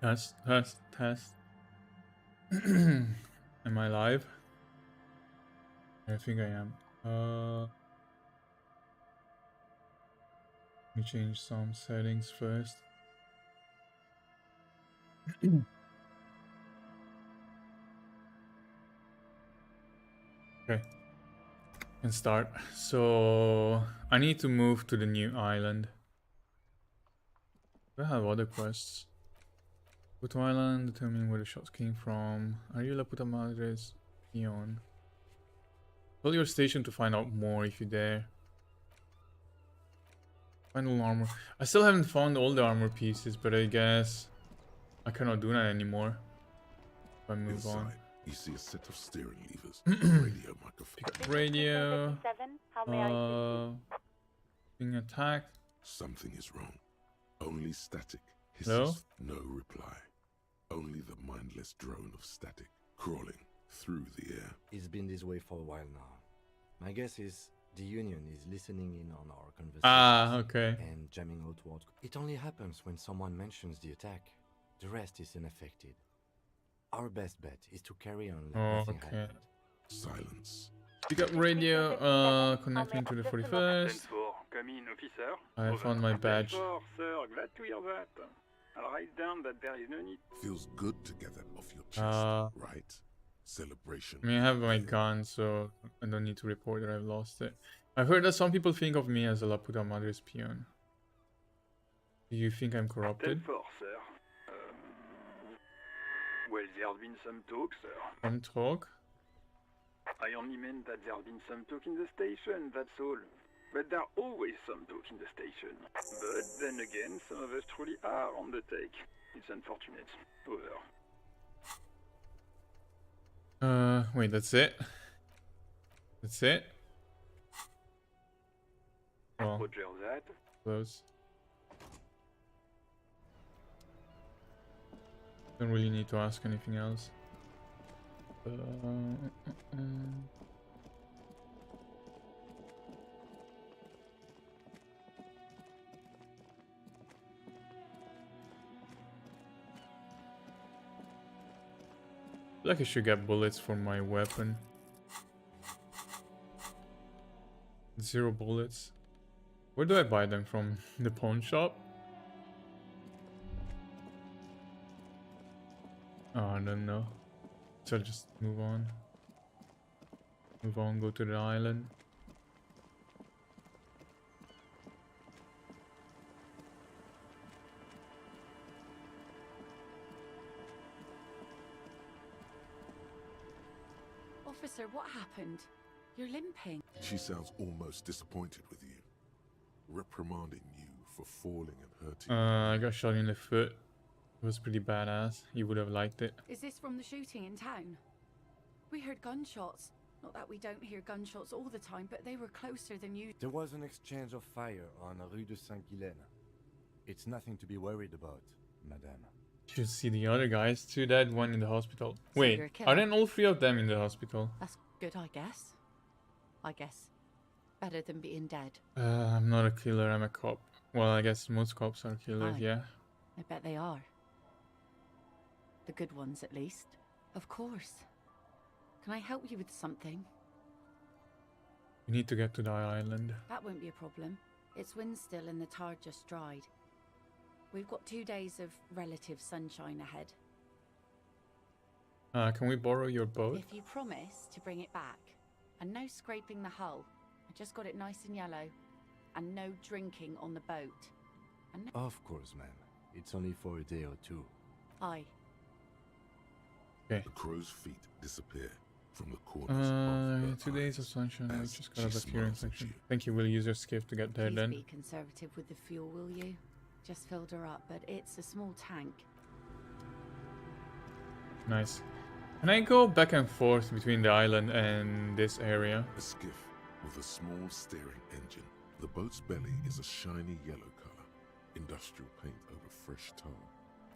Test. Am I live? I think I am. Let me change some settings first. Okay. Can start. So I need to move to the new island. Do I have other quests? Go to island, determine where the shots came from. Are you La Puta Madre's peon? Call your station to find out more if you dare. Final armor. I still haven't found all the armor pieces, but I guess I cannot do that anymore. If I move on. You see a set of steering levers, a radio microphone. Pick up radio. Being attacked. Something is wrong. Only static. Hisses, Hello? no reply. Only the mindless drone of static crawling through the air. It's been this way for a while now. My guess is the Union is listening in on our conversations. Ah, okay. And jamming out what. It only happens when someone mentions the attack. The rest is unaffected. Our best bet is to carry on like nothing happened. Silence. Pick up radio, connecting to the 41st. I found my badge. Feels good to get that off your chest, right? Celebration. I mean, I have my gun, so I don't need to report that I've lost it. I've heard that some people think of me as a La Puta Madre's peon. Do you think I'm corrupted? Well, there have been some talk, sir. Some talk? I only meant that there have been some talk in the station, that's all. But there are always some talk in the station. But then again, some of us truly are on the take. It's unfortunate. Over. Wait, that's it? That's it? Well, Roger that. close. Don't really need to ask anything else. I feel like I should get bullets for my weapon. 0 bullets. Where do I buy them from? The pawn shop? Oh, I don't know. So I'll just move on. Move on, go to the island. Officer, what happened? You're limping. She sounds almost disappointed with you. Reprimanding you for falling and hurting. I got shot in the foot. It was pretty badass. You would have liked it. Is this from the shooting in town? We heard gunshots. Not that we don't hear gunshots all the time, but they were closer than you. There was an exchange of fire on Rue de Saint-Guylaine. It's nothing to be worried about, madame. You should see the other guys. 2 dead, 1 in the hospital. So Wait, you're a killer? are then all 3 of them in the hospital? That's good, I guess. Better than being dead. I'm not a killer, I'm a cop. Well, I guess most cops are killers, Aye. yeah. I bet they are. The good ones, at least. Of course. Can I help you with something? We need to get to the island. That won't be a problem. It's wind still and the tar just dried. We've got 2 days of relative sunshine ahead. Can we borrow your boat? If you promise to bring it back, and no scraping the hull. I just got it nice and yellow. And no drinking on the boat. And no Of course, ma'am. It's only for a day or 2. Aye. Okay. The crow's feet disappear from the corners of her 2 days of eyes sunshine. I as just got a she bacteria smiles at infection. you. Thank you. We'll use your skiff to get there Please then. be conservative with the fuel, will you? Just filled her up, but it's a small tank. Nice. Can I go back and forth between the island and this area? A skiff with a small steering engine. The boat's belly is a shiny yellow color. Industrial paint over fresh tar.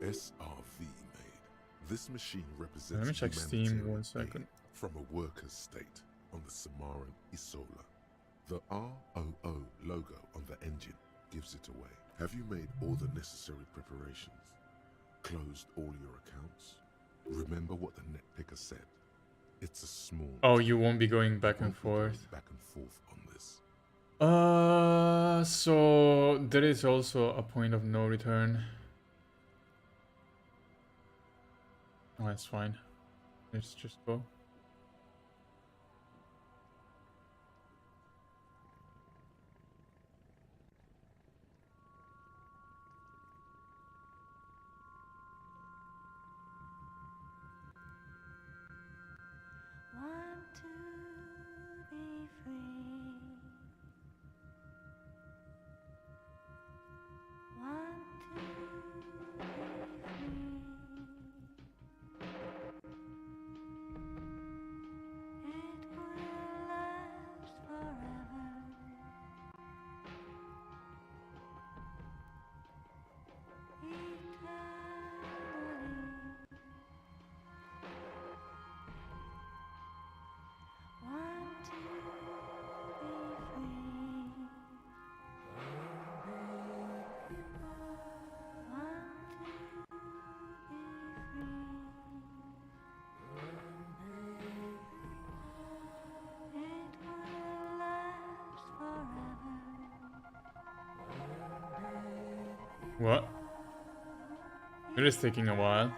SRV made. This machine represents Let me check Steam humanitarian 1 second. aid from a worker's state on the Samaran Isola. The ROO logo on the engine gives it away. Have you made all the necessary preparations? Closed all your accounts? Remember what the netpicker said. It's a small... Oh, you won't be going back You and won't be going forth. back and forth on this. So there is also a point of no return. Oh, that's fine. Let's just go. Want to be free. Want to be free. It will last forever. Eternally. Want to be free. Want to be free. It will last forever. What? It is taking a while.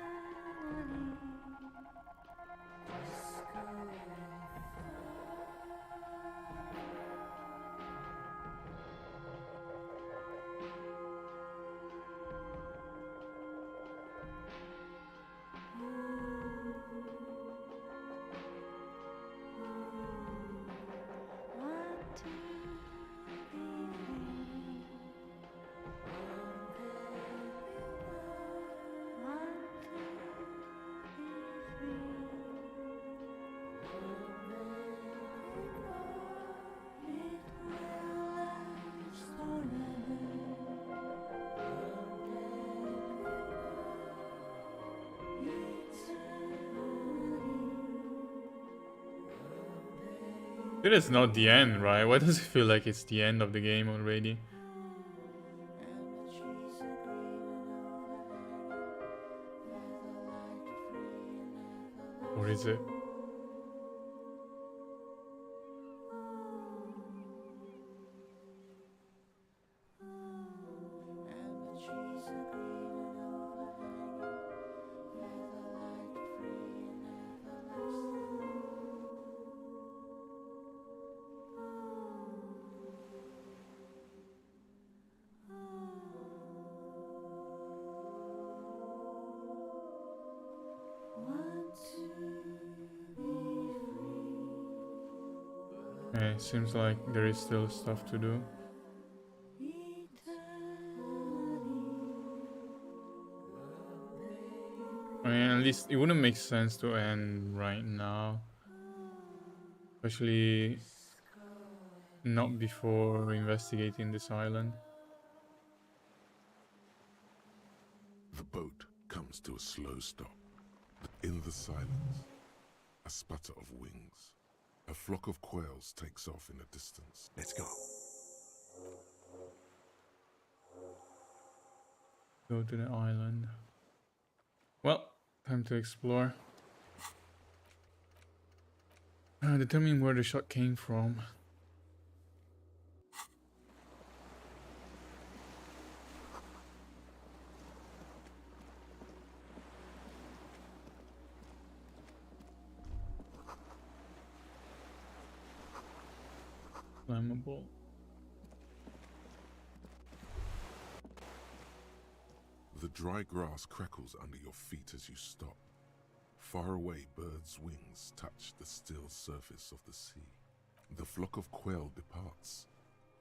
Want to be free. Want to be free. It will last forever. It is not the end, right? Why does it feel like it's the end of the game already? Or is it? Okay, seems like there is still stuff to do. I mean, at least it wouldn't make sense to end right now. Especially not before investigating this island. The boat comes to a slow stop. In the silence, a sputter of wings. A flock of quails takes off in the distance. Let's go. Go to the island. Well, time to explore. Determine where the shot came from. Flammable. The dry grass crackles under your feet as you stop. Far away, birds' wings touch the still surface of the sea. The flock of quail departs,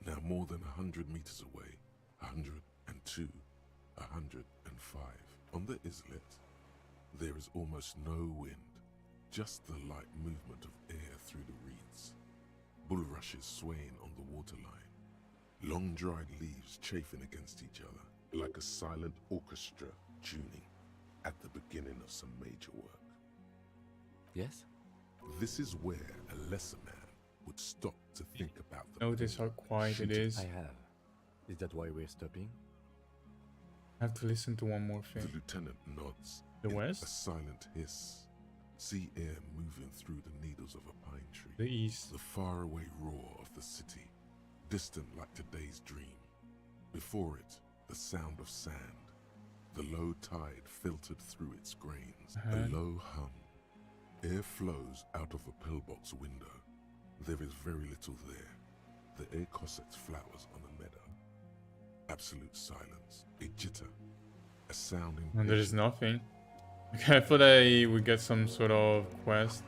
now more than 100 meters away. 102, 105. On the islet, there is almost no wind, just the light movement of air through the reeds. Bulrushes swaying on the waterline. Long dried leaves chafing against each other, like a silent orchestra tuning at the beginning of some major work. Yes? This is where a lesser man would stop to think about the Notice how quiet it is. I have. Is that why we're stopping? I have to listen to one more The thing. lieutenant nods. The In west? A silent hiss. See air moving through the needles of a pine tree. The east. The faraway roar of the city, distant like today's dream. Before it, the sound of sand. The low tide filtered through its grains. Uh-huh. A low hum. Air flows out of a pillbox window. There is very little there. The air cossets flowers on a meadow. Absolute silence. A jitter. A sound And there is impatient. nothing. Okay, I thought I would get some sort of quest.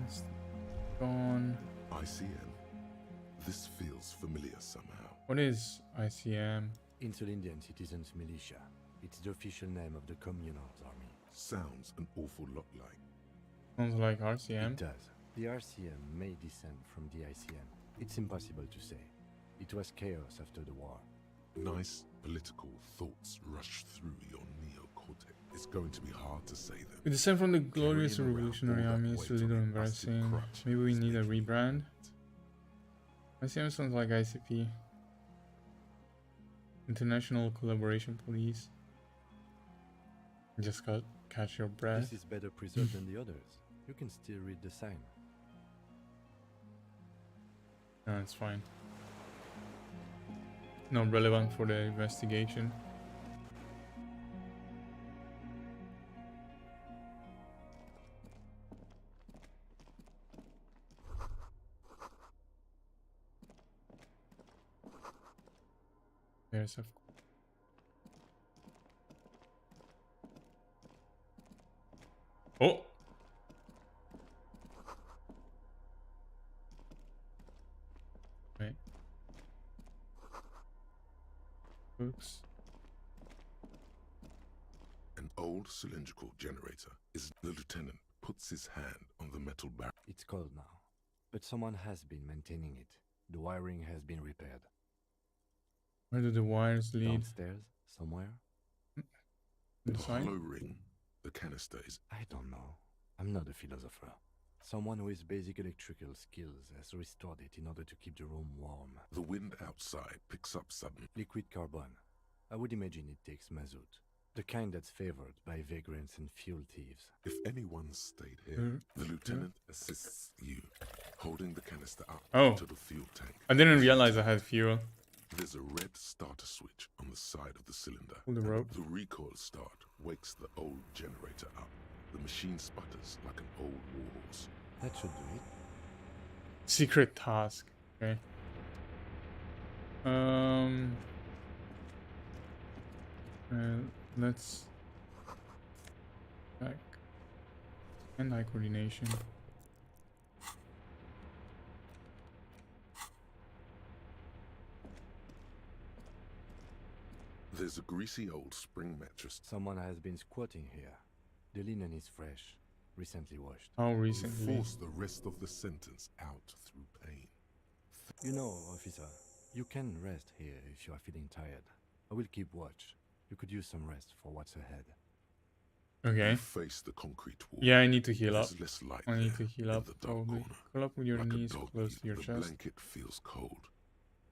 It's gone. ICM. This feels familiar somehow. What is ICM? Insul Indian Citizens Militia. It's the official name of the Communards Army. Sounds an awful lot like. Sounds like RCM. It does. The RCM may descend from the ICM. It's impossible to say. It was chaos after the war. Nice political thoughts rush through your neocortex. It's going to be hard to say them. We descend from the glorious Carrying around revolutionary all that army is a weight little on a busted embarrassing. crutch Maybe we is need a making rebrand. it. ICM sounds like ICP. International Collaboration Police. Just got catch your breath. This is better preserved than the others. You can still read the sign. No, it's fine. Not relevant for the investigation. There's a. Oh! Wait. Oops. An old cylindrical generator. Is the lieutenant puts his hand on the metal barrel. It's cold now. But someone has been maintaining it. The wiring has been repaired. Where do the wires lead? Downstairs, somewhere? The The side? hollow ring. The canister is. I don't know. I'm not a philosopher. Someone with basic electrical skills has restored it in order to keep the room warm. The wind outside picks up sudden. Liquid carbon. I would imagine it takes mazout. The kind that's favored by vagrants and fuel thieves. If anyone stayed here, Mm. the lieutenant assists you, holding the canister up Oh. to the fuel tank. I didn't realize I had fuel. There's a red starter switch on the side of the cylinder. Pull the and rope. The recoil start wakes the old generator up. The machine sputters like an old warhorse. That should do it. Secret task. Okay. Let's back and eye coordination. There's a greasy old spring mattress. Someone has been squatting here. The linen is fresh, recently washed. How You recently? force the rest of the sentence out through pain. You know, officer, you can rest here if you are feeling tired. I will keep watch. You could use some rest for what's ahead. Okay. You face the concrete wall. Yeah, I need to heal up. There's less light I need to there heal in up the dark probably. corner. Curl up with your Like a knees dog close eat, to your the chest. blanket feels cold.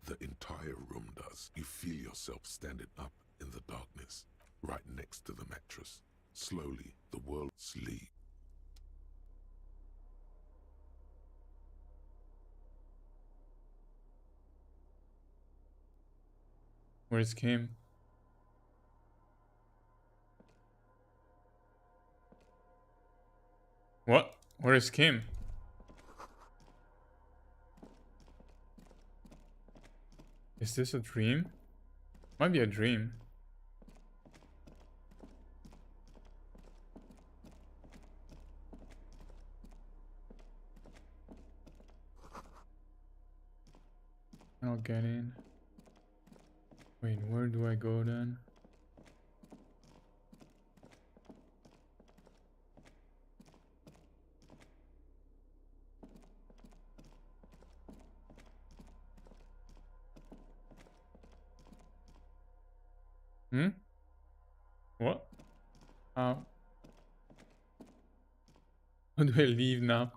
The entire room does. You feel yourself standing up in the darkness, right next to the mattress. Slowly, the world sleeps. Where's Kim? What? Where is Kim? Is this a dream? Might be a dream. I'll get in. Wait, where do I go then? Hmm? What? How do I leave now?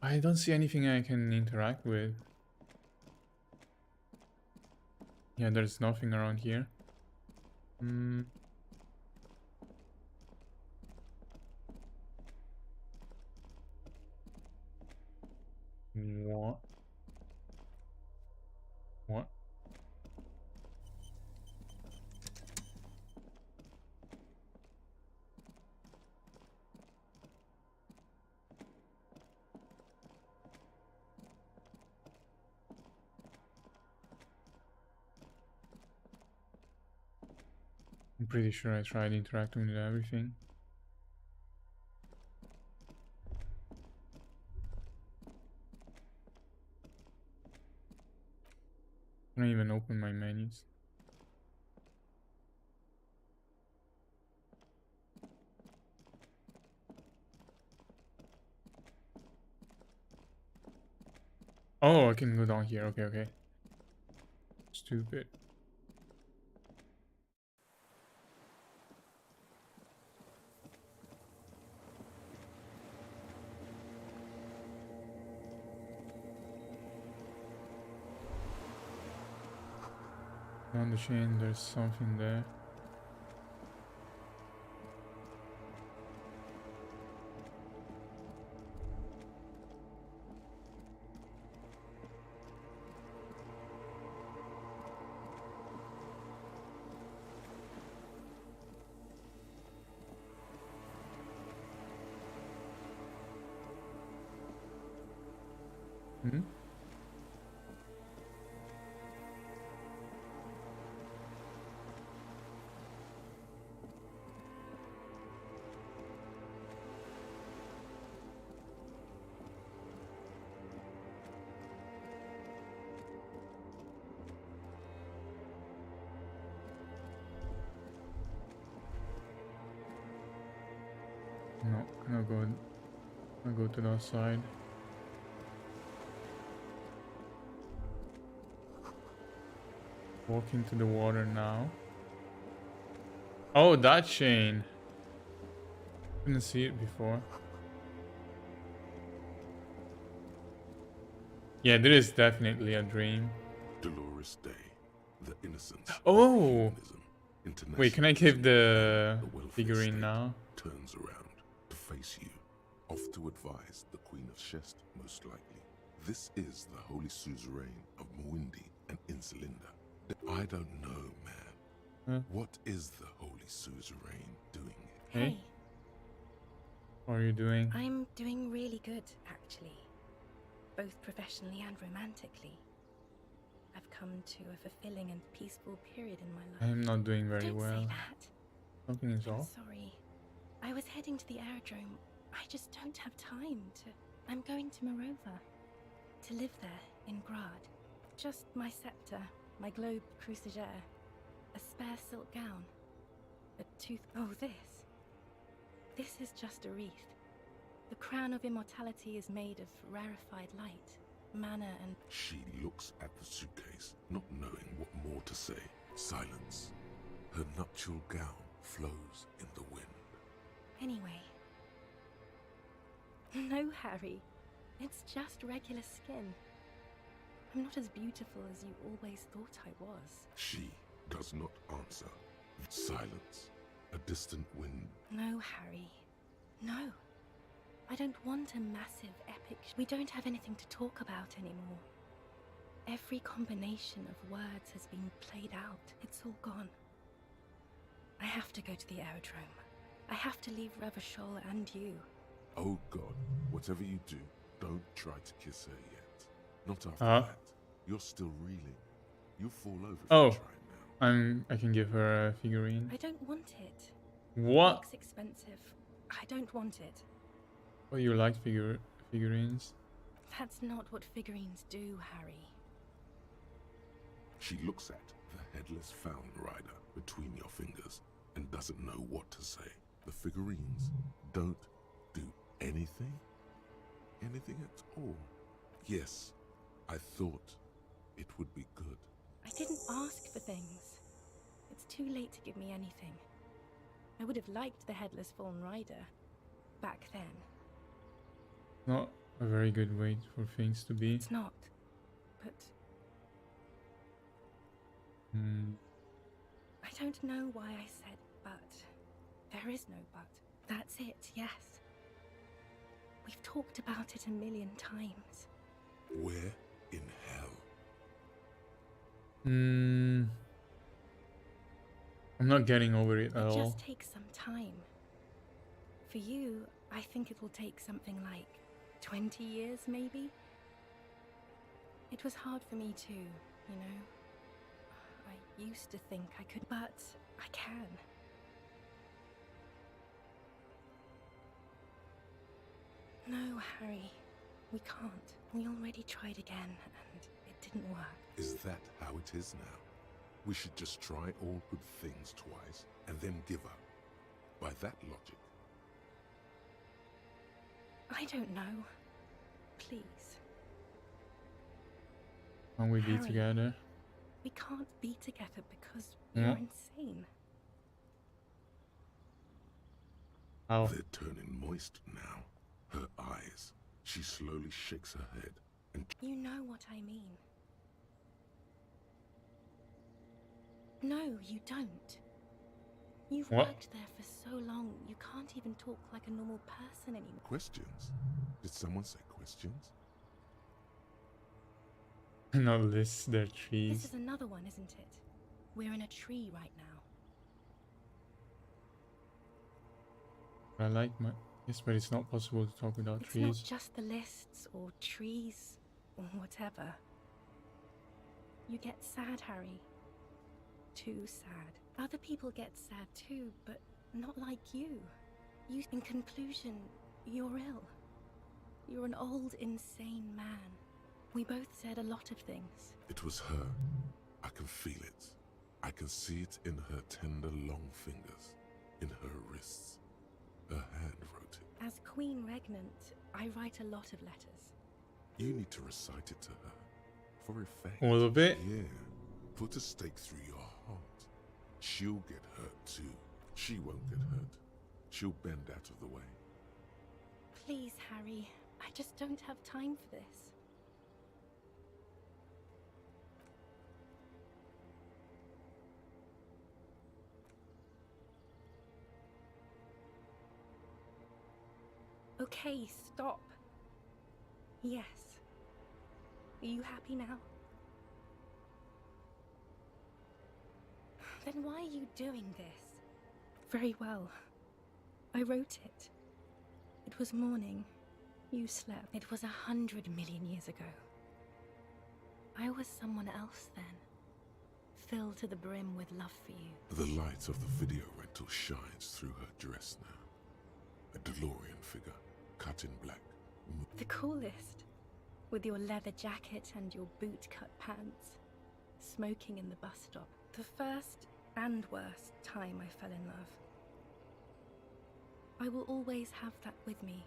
I don't see anything I can interact with. Yeah, there's nothing around here. Hmm. What? What? I'm pretty sure I tried interacting with everything. I can't even open my menus. Oh, I can go down here. Okay, okay. Stupid. On the chain, there's something there. Hmm? No, I'll go to the side. Walk into the water now. Oh, that chain. Couldn't see it before. Yeah, there is definitely a dream. Dolores Day, the innocence Oh! of humanism. Wait, can I give the welfare figurine state now? turns around to face you, off to advise the Queen of Shest, most likely. This is the Holy Suzerain of Mwindi and Insulinda. I don't know, man. Huh? What is the Holy Suzerain doing here? Hey. Hey, What are you doing? I'm doing really good, actually. Both professionally and romantically. I've come to a fulfilling and peaceful period in my life. I'm not doing very Don't well. say that. Something is I'm off. sorry. I was heading to the aerodrome. I just don't have time to... I'm going to Morova. To live there, in Grad. Just my scepter, my globe cruciger, a spare silk gown, a tooth... Oh, this. This is just a wreath. The crown of immortality is made of rarefied light, mana and... She looks at the suitcase, not knowing what more to say. Silence. Her nuptial gown flows in the wind. Anyway. No, Harry. It's just regular skin. I'm not as beautiful as you always thought I was. She does not answer. Silence. A distant wind. No, Harry. No. I don't want a massive epic... We don't have anything to talk about anymore. Every combination of words has been played out. It's all gone. I have to go to the aerodrome. I have to leave Revachol and you. Oh God, whatever you do, don't try to kiss her yet. Not after Huh? that. You're still reeling. You'll fall over if Oh. you try now. I can give her a figurine. I don't want it. It What? looks expensive. I don't want it. Oh, you like figurines? That's not what figurines do, Harry. She looks at the headless found rider between your fingers and doesn't know what to say. The figurines don't do anything? Anything at all? Yes, I thought it would be good. I didn't ask for things. It's too late to give me anything. I would have liked the headless fallen rider back then. Not a very good way for things to be. It's not. But Hmm. I don't know why I said but. There is no but. That's it, yes. We've talked about it a million times. Where in hell? Hmm. I'm not getting over it at It all. just takes some time. For you, I think it will take something like 20 years, maybe? It was hard for me too, you know? I used to think I could, but I can. No, Harry, we can't. We already tried again, and it didn't work. Is that how it is now? We should just try all good things twice and then give up. By that logic, I don't know. Please. Can we be Harry. together? We can't be together because Yeah. you're insane. How? they're turning moist now. Her eyes. She slowly shakes her head and You know what I mean. No, you don't. You've What? worked there for so long, you can't even talk like a normal person anymore. questions. Did someone say questions? Not list their This trees. is another one, isn't it? We're in a tree right now. I like my. Yes, but it's not possible to talk without It's trees. not just the lists or trees or whatever. You get sad, Harry. Too sad. Other people get sad too, but not like you. In conclusion, you're ill. You're an old, insane man. We both said a lot of things. It was her. I can feel it. I can see it in her tender, long fingers, in her wrists. Her hand wrote it. As Queen Regnant, I write a lot of letters. You need to recite it to her. For effect. All of it? Yeah. Put a stake through your heart. She'll get hurt too. She won't get hurt. She'll bend out of the way. Please, Harry, I just don't have time for this. Okay, stop. Yes. Are you happy now? Then why are you doing this? Very well. I wrote it. It was morning. You slept. It was 100 million years ago. I was someone else then. Filled to the brim with love for you. The light of the video rental shines through her dress now. A DeLorean figure, cut in black. The coolest. With your leather jacket and your boot-cut pants. Smoking in the bus stop. The first and worst time I fell in love. I will always have that with me.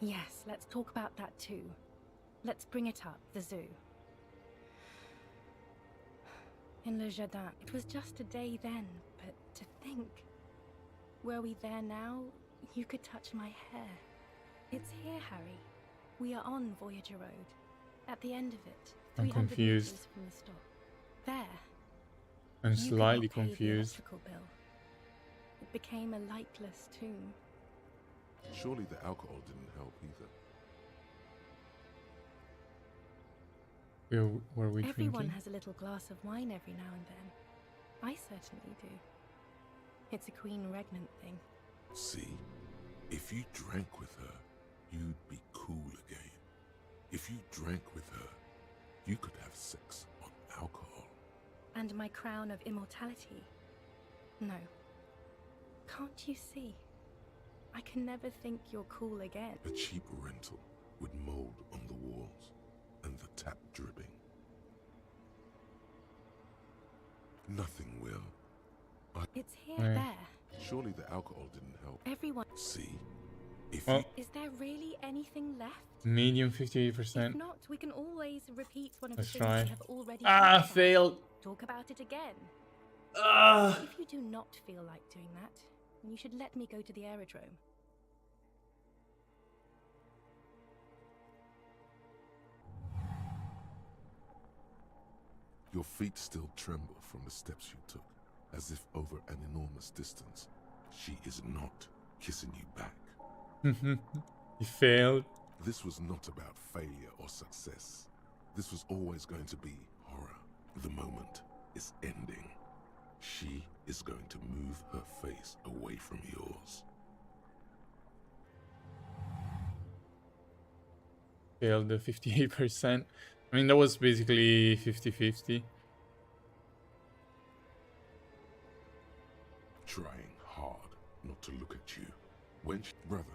Yes, let's talk about that too. Let's bring it up, the zoo. In Le Jardin. It was just a day then, but to think. Were we there now, you could touch my hair. It's here, Harry. We are on Voyager Road. At the end of it, I'm 300 confused. meters from the stop. There. I'm You could slightly not pay the confused. electrical bill. It became a lightless tomb. Surely the alcohol didn't help either. Were we Everyone drinking? has a little glass of wine every now and then. I certainly do. It's a Queen Regnant thing. See? If you drank with her, you'd be cool again. If you drank with her, you could have sex on alcohol. And my crown of immortality. No. Can't you see? I can never think you're cool again. A cheap rental with mold on the walls and the tap dripping. Nothing will. It's here, Where? there. Surely the alcohol didn't help. Everyone. See? If Oh. you Is there really anything left? Medium If 58%. not, we can always repeat one of Let's the things try. we have already Ah, talked about. failed. Talk about it again. Ah. If you do not feel like doing that, then you should let me go to the aerodrome. You're Your feet still tremble from the steps you took, as if over an enormous distance. She is not kissing you back. He failed. This was not about failure or success. This was always going to be horror. The moment is ending. She is going to move her face away from yours. Failed the 58%. I mean, that was basically 50-50. Trying hard not to look at you. Brother,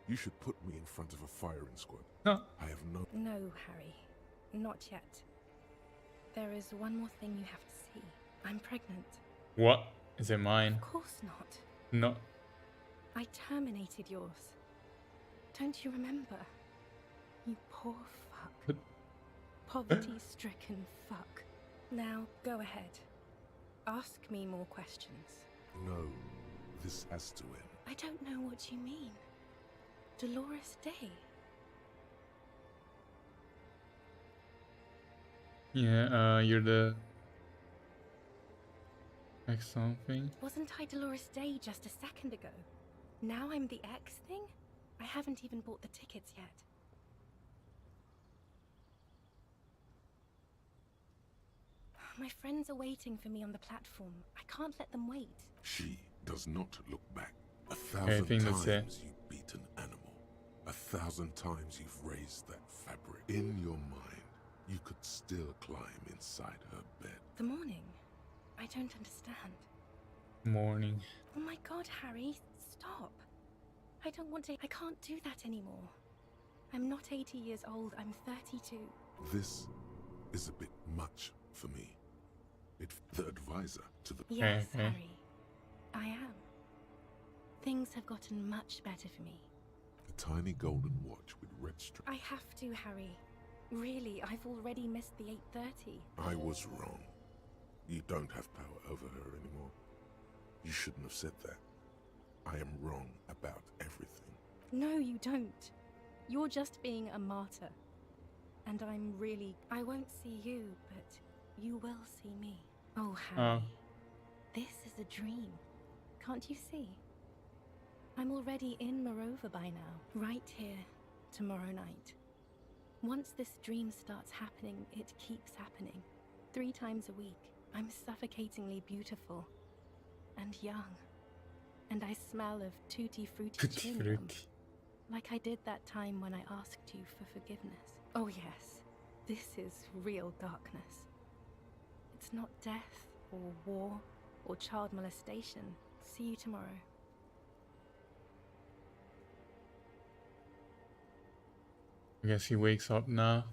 you should put me in front of a firing squad. No. I have no... No, Harry. Not yet. There is one more thing you have to see. I'm pregnant. What? Is it mine? Of course not. No. I terminated yours. Don't you remember? You poor fuck. Poverty-stricken fuck. Now, go ahead. Ask me more questions. No, this has to end. I don't know what you mean. Dolores Day. Yeah, you're the... X something? Wasn't I Dolores Day just a second ago? Now I'm the X thing? I haven't even bought the tickets yet. My friends are waiting for me on the platform. I can't let them wait. She does not look back. A I thousand think that's it. times you beat an animal. 1,000 times you've raised that fabric. In your mind, you could still climb inside her bed. The morning? I don't understand. Morning. Oh my god, Harry, stop. I don't want to. I can't do that anymore. I'm not 80 years old, I'm 32. This is a bit much for me. The advisor to the... Yes, Okay. Harry. I am. Things have gotten much better for me. A tiny golden watch with red stripes. I have to, Harry. Really, I've already missed the 8:30. I was wrong. You don't have power over her anymore. You shouldn't have said that. I am wrong about everything. No, you don't. You're just being a martyr. And I won't see you, but you will see me. Oh, Harry. This is a dream. Can't you see? I'm already in Morova by now. Right here, tomorrow night. Once this dream starts happening, it keeps happening. 3 times a week. I'm suffocatingly beautiful. And young. And I smell of tutti frutti Tutti chewing gum. frutti. Like I did that time when I asked you for forgiveness. Oh yes, this is real darkness. It's not death, or war, or child molestation. See you tomorrow. I guess he wakes up now.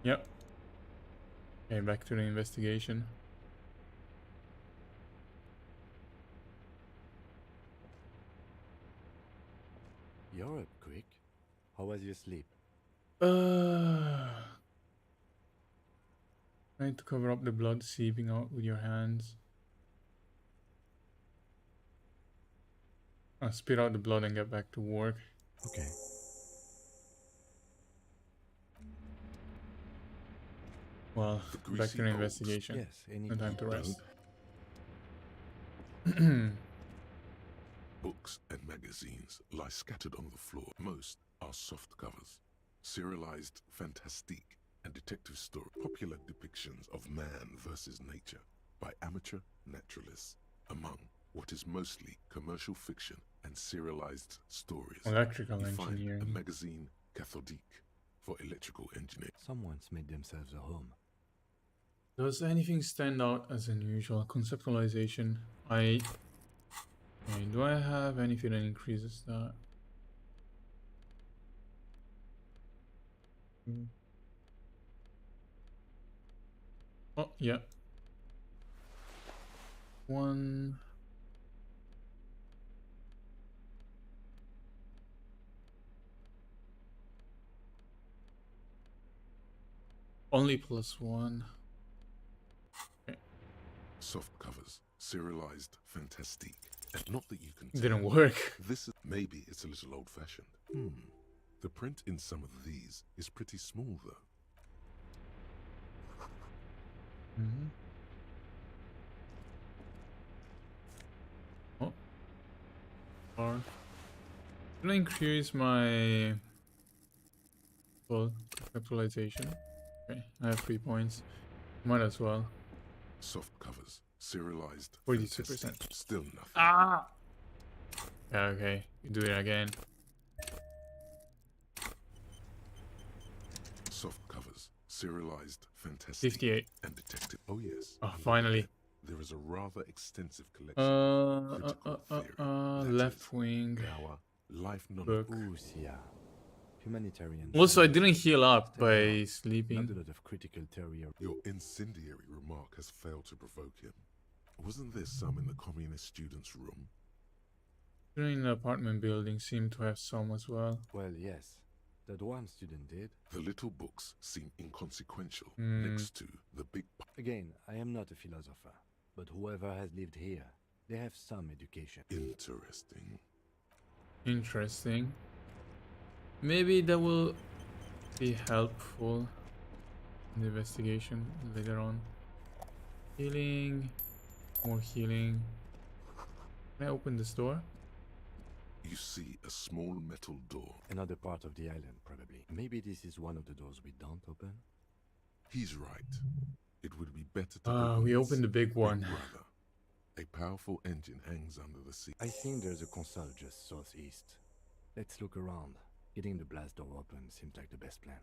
Yep. Okay, back to the investigation. You're up quick. How was your sleep? Trying to cover up the blood seeping out with your hands. Spit out the blood and get back to work. Okay. Well, The back greasy to the old investigation. Yes, any No time to rest. Books and magazines lie scattered on the floor. Most are soft covers, serialized fantastique and detective story, popular depictions of man versus nature by amateur naturalists, among what is mostly commercial fiction and serialized stories. Electrical You find a engineering. magazine cathodique for electrical engineering. Someone's made themselves a home. Does anything stand out as unusual? Conceptualization. Okay, do I have anything that increases that? Oh, yeah. One. Only +1. Soft covers, serialized fantastique And not that you can Didn't tell. work. This is, maybe it's a little old-fashioned. The print in some of these is pretty small, though. Oh. Or can I increase my capitalization? Okay, I have 3 points. Might as well. Soft covers, serialized. 42%. fantastic, Still nothing. Ah! Yeah, okay, you do it again. Soft covers, serialized, fantastic, 58. and detective. Oh yes. Oh, and finally. there is a rather extensive collection of critical theory. That Left is, wing. our life Book. Usia. Humanitarian. Also, I science. didn't heal up Stay by calm. Not sleeping. a lot of critical theory. Your incendiary remark has failed to provoke him. Wasn't there some in the communist student's room? In the apartment building seemed to have some as well. Well, yes. That one student did. The little books seem inconsequential Hmm. next to the big. Again, I am not a philosopher, but whoever has lived here, they have some education. Interesting. Interesting. Maybe that will be helpful in the investigation later on. Healing. More healing. Can I open this door? You see a small metal door. Another part of the island, probably. Maybe this is one of the doors we don't open. He's right. It would be better to Ah, open we this opened the big one. brother. A powerful engine hangs under the sea. I think there's a console just southeast. Let's look around. Getting the blast door open seems like the best plan.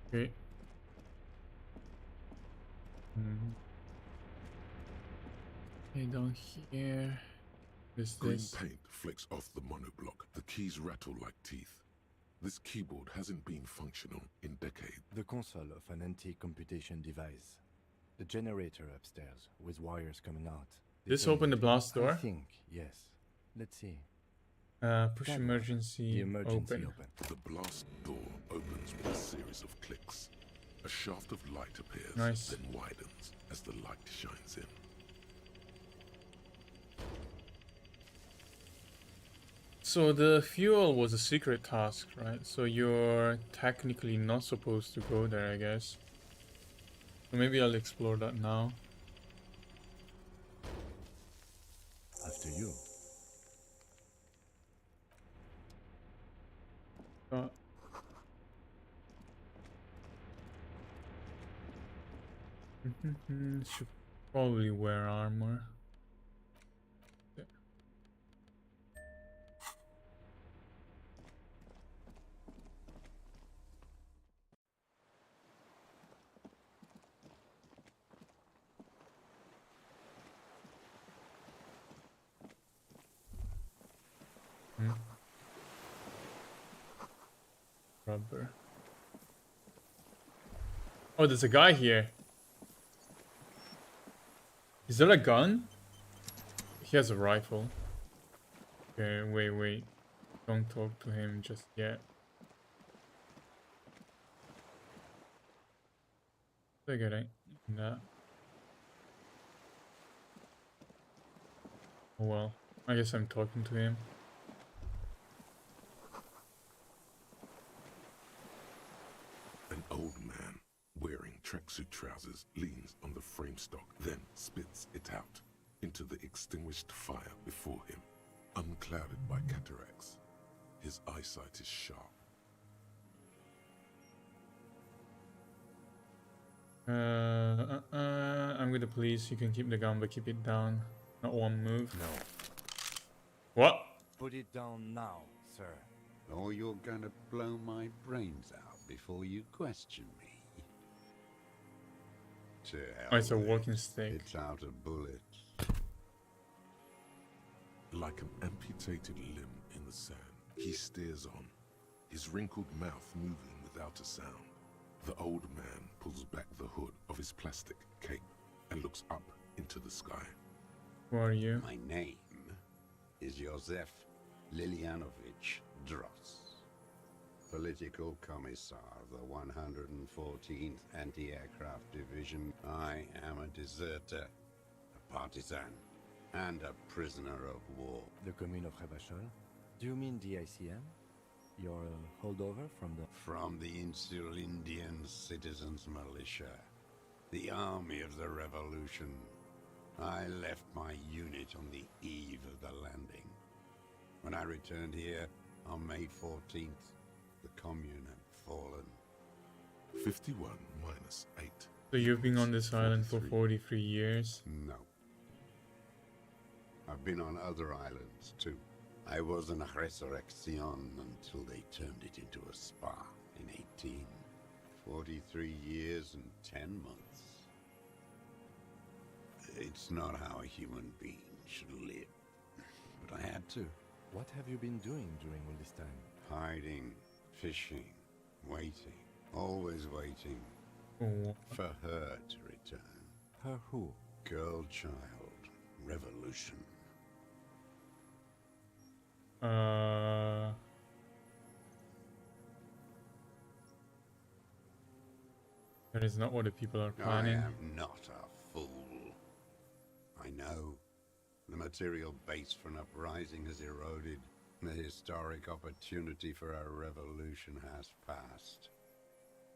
Okay. Okay, down here. This. Green paint flecks off the monoblock. The keys rattle like teeth. This keyboard hasn't been functional in decades. The console of an anti-computation device. The generator upstairs, with wires coming out. This opened the blast I door. think, yes. Let's see. Push That one. emergency, The emergency open. open. The blast door opens with a series of clicks. A shaft of light appears, Nice. then widens as the light shines in. So the fuel was a secret task, right? So you're technically not supposed to go there, I guess. So maybe I'll explore that now. After you. Uh, should probably wear armor. Yeah. Rubber. Oh, there's a guy here. Is that a gun? He has a rifle. Okay, wait. Don't talk to him just yet. They're getting that. Oh well, I guess I'm talking to him. An old man, wearing tracksuit trousers, leans on the frame stock, then spits it out into the extinguished fire before him, unclouded by cataracts. His eyesight is sharp. I'm with the police. You can keep the gun, but keep it down. Not one move. No. What? Put it down now, sir. Or you're gonna blow my brains out before you question me. To hell Oh, it's a with it. walking stick. It's out of bullets. Like an amputated limb in the sand, he stares on, his wrinkled mouth moving without a sound. The old man pulls back the hood of his plastic cape and looks up into the sky. Who are you? My name is Josef Lilianovich Dross, Political Commissar of the 114th Anti-Aircraft Division. I am a deserter, a partisan, and a prisoner of war. The commune of Revachol? Do you mean the ICM? Your holdover from the... From the Insular Indian Citizens Militia, the army of the revolution. I left my unit on the eve of the landing. When I returned here on May 14th, the commune had fallen. 51 minus 8. So you've been on this island for 43 years? No. I've been on other islands too. I was in Resurrection until they turned it into a spa in 18. 43 years and 10 months. It's not how a human being should live. But I had to. What have you been doing during all this time? Hiding, fishing, waiting. Always waiting Oh, for her to return. Her who? Girl child. Revolution. That is not what the people are I planning. am not a fool. I know. The material base for an uprising has eroded. The historic opportunity for a revolution has passed.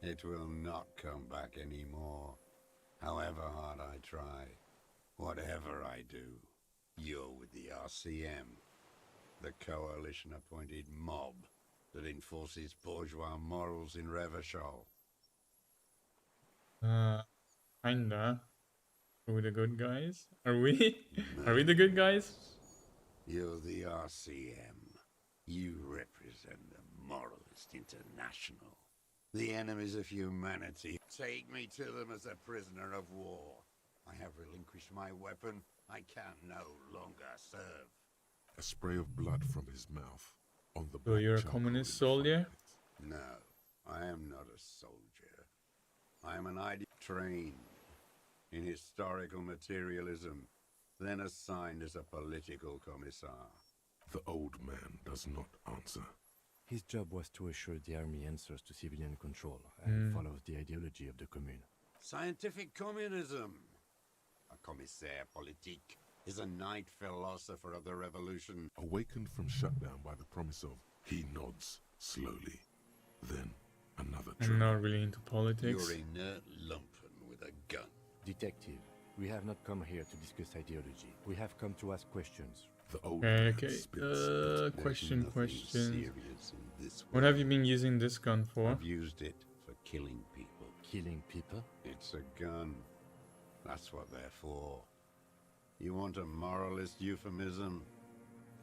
It will not come back anymore. However hard I try, whatever I do, you're with the RCM, the coalition-appointed mob that enforces bourgeois morals in Revachol. Kinda. Are we the good guys? Are we? Are we the good guys? You're the RCM. You represent the Moralist International. The enemies of humanity. Take me to them as a prisoner of war. I have relinquished my weapon. I can no longer serve. A spray of blood from his mouth on the So black you're a charcoal communist in soldier? front No, I am not a soldier. I am an ID trained in historical materialism, then assigned as a political commissar. of it. The old man does not answer. His job was to assure the army answers to civilian control and follows the ideology of the commune. Scientific communism. A commissaire politique is a knight philosopher of the revolution. Awakened from shutdown by the promise of, he nods slowly. Then another I'm train. not really into politics. You're inert lumpen with a gun. Detective, we have not come here to discuss ideology. We have come to ask questions. The old Okay, man okay. spits There's Question. nothing serious in this What have you been using this gun for? I've used it for killing people. Killing people? It's a gun. That's what they're for. You want a moralist euphemism?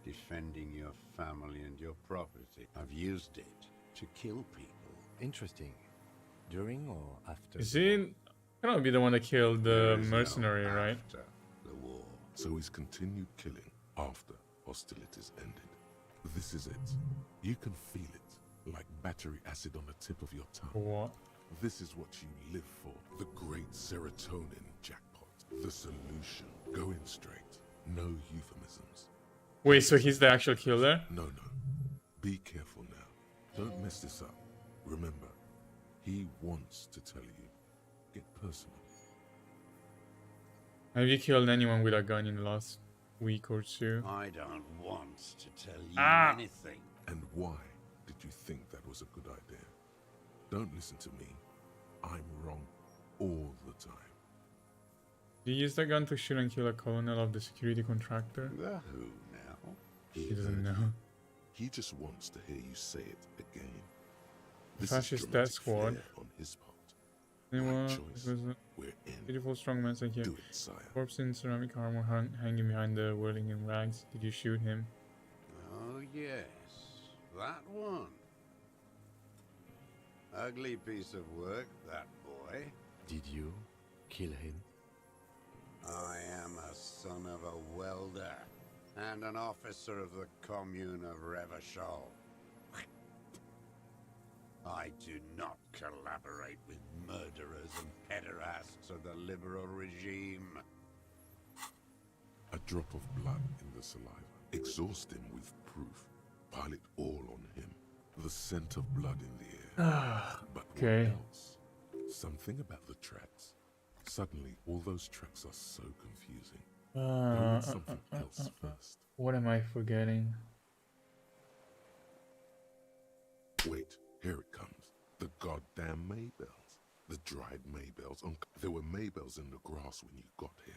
Defending your family and your property. I've used it to kill people. Interesting. During or after? Is he cannot be the one that killed There the is no mercenary, right? after the war. So he's continued killing after hostilities ended. This is it. You can feel it, like battery acid on the tip of your tongue. What? This is what you live for. The great serotonin jackpot. The solution. Going straight. No euphemisms. Wait, so he's the actual killer? No. Be careful now. Don't mess this up. Remember, he wants to tell you. Get personal. Have you killed anyone with a gun in the last week or two? I don't want to tell you anything. And why did you think that was a good idea? Don't listen to me. I'm wrong all the time. You used the gun to shoot and kill a colonel of the security contractor? The who now? He doesn't heard know. you. He just wants to hear you say it again. This Fascist is death dramatic squad. flair on his part. Anyone? choice. It was a We're in. beautiful strong man like you. Do it, sire. Corpse in ceramic armor hanging behind the whirling in rags. Did you shoot him? Oh, yes. That one. Ugly piece of work, that boy. Did you kill him? I am a son of a welder and an officer of the commune of Revachol. I do not collaborate with murderers and pederasts of the liberal regime. A drop of blood in the saliva. Exhaust him with proof. Pile it all on him. The scent of blood in the air. But Okay. what else? Something about the tracks. Suddenly, all those tracks are so confusing. Go with something else first. What am I forgetting? Wait, here it comes. The goddamn Maybells. The dried Maybells. There were Maybells in the grass when you got here.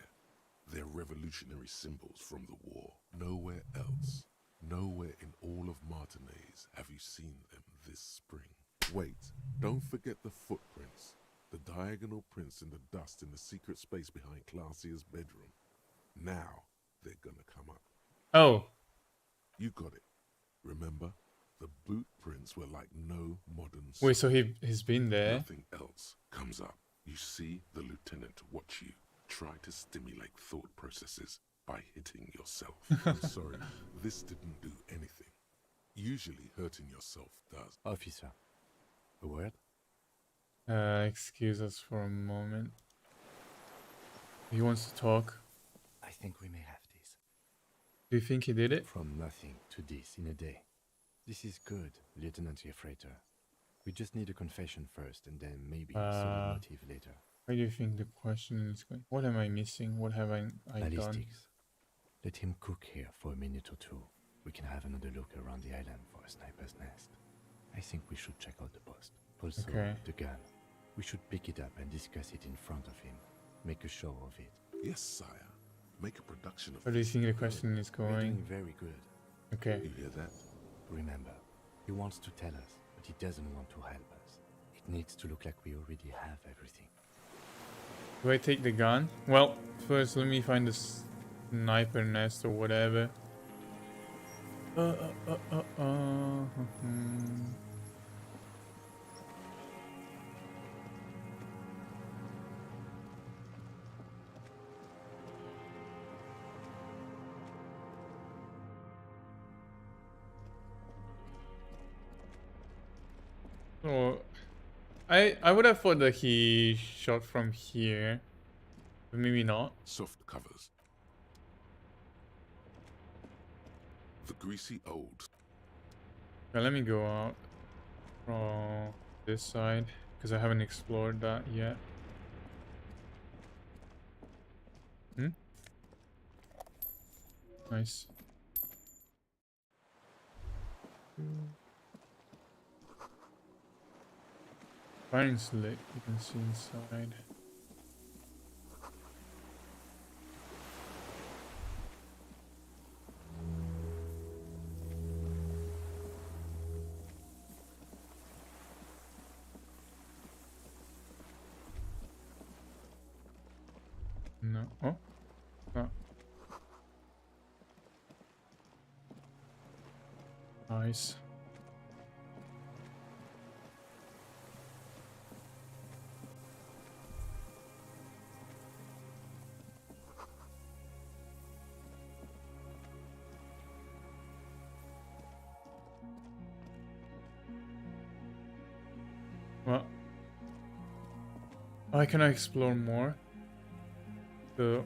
They're revolutionary symbols from the war. Nowhere else, nowhere in all of Martinez have you seen them this spring. Wait, don't forget the footprints. The diagonal prints in the dust in the secret space behind Classia's bedroom. Now they're gonna come up. Oh, You got it. Remember? The boot prints were like no modern wait, so sock. he's been there. Nothing else comes up. You see the lieutenant watch you. Try to stimulate thought processes by hitting yourself. I'm sorry, this didn't do anything. Usually hurting yourself does. Officer, a word? Excuse us for a moment. He wants to talk. I think we may have this. Do you think he did it? From nothing to this in a day. This is good, Lieutenant Jeffrater. We just need a confession first and then maybe a solid motive later. Where do you think the question is going? What am I missing? What have I done? Ballistics. Let him cook here for a minute or two. We can have another look around the island for a sniper's nest. I think we should check out the post. Also, Okay. the gun. We should pick it up and discuss it in front of him. Make a show of it. Yes, sire. Make a production of Where do you this. think the question is We're doing going? very good. Okay. You hear that? Remember, he wants to tell us, but he doesn't want to help us. It needs to look like we already have everything. Do I take the gun? Well, first let me find the sniper nest or whatever. So, I would have thought that he shot from here, but maybe not. Soft covers. The greasy old. Okay, let me go out from this side because I haven't explored that yet. Nice. Firing slick, you can see inside. No. Oh. Oh. Nice. Well, I can explore more. So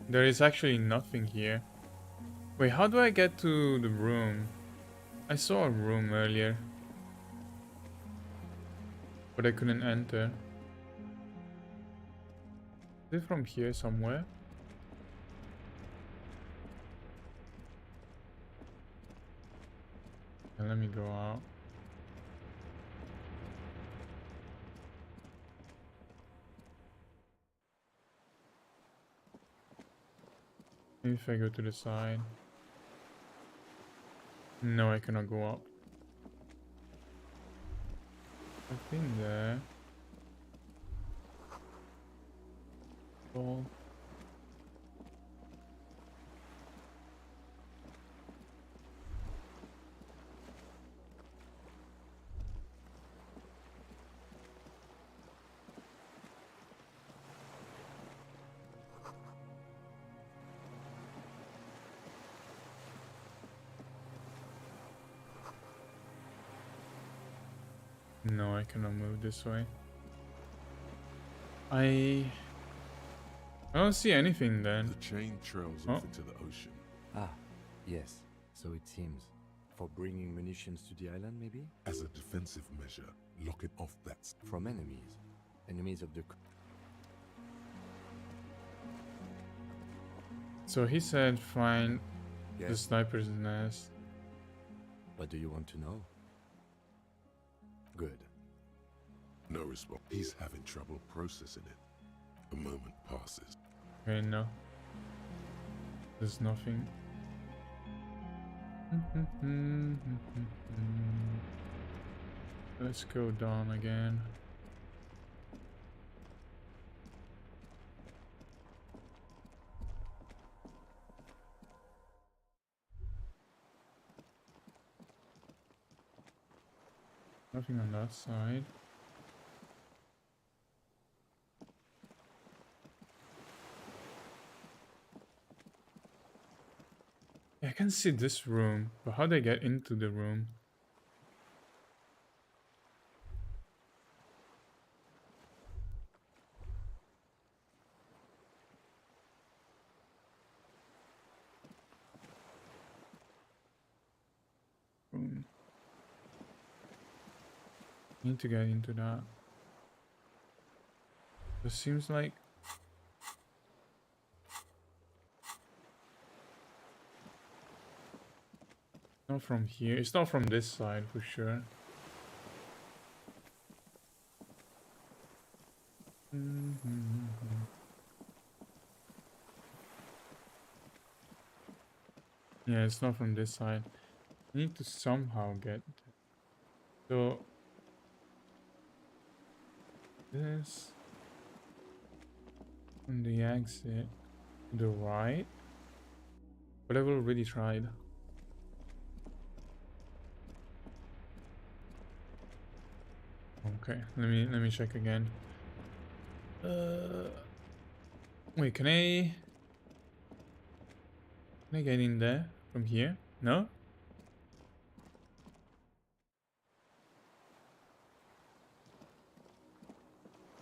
there is actually nothing here. Wait, how do I get to the room? I saw a room earlier, but I couldn't enter. Is it from here somewhere? And let me go out. Maybe if I go to the side. No, I cannot go up. I've been there. Oh. No, I cannot move this way. I don't see anything then. The chain trails Oh. off into the ocean. Ah, yes. So it seems. For bringing munitions to the island, maybe? As a defensive measure, lock it off that. From enemies. Enemies of the... So he said find the Yes. sniper's nest. What do you want to know? Good. No response. He's having trouble processing it. A moment passes. Okay, no. There's nothing. Let's go down again. Nothing on that side. I can see this room, but how do I get into the room? Room. Need to get into that. It seems like not from here. It's not from this side for sure. Yeah, it's not from this side. I need to somehow get so this on the exit to the right, but I've already tried. Okay, let me check again. Wait, can I get in there from here? No?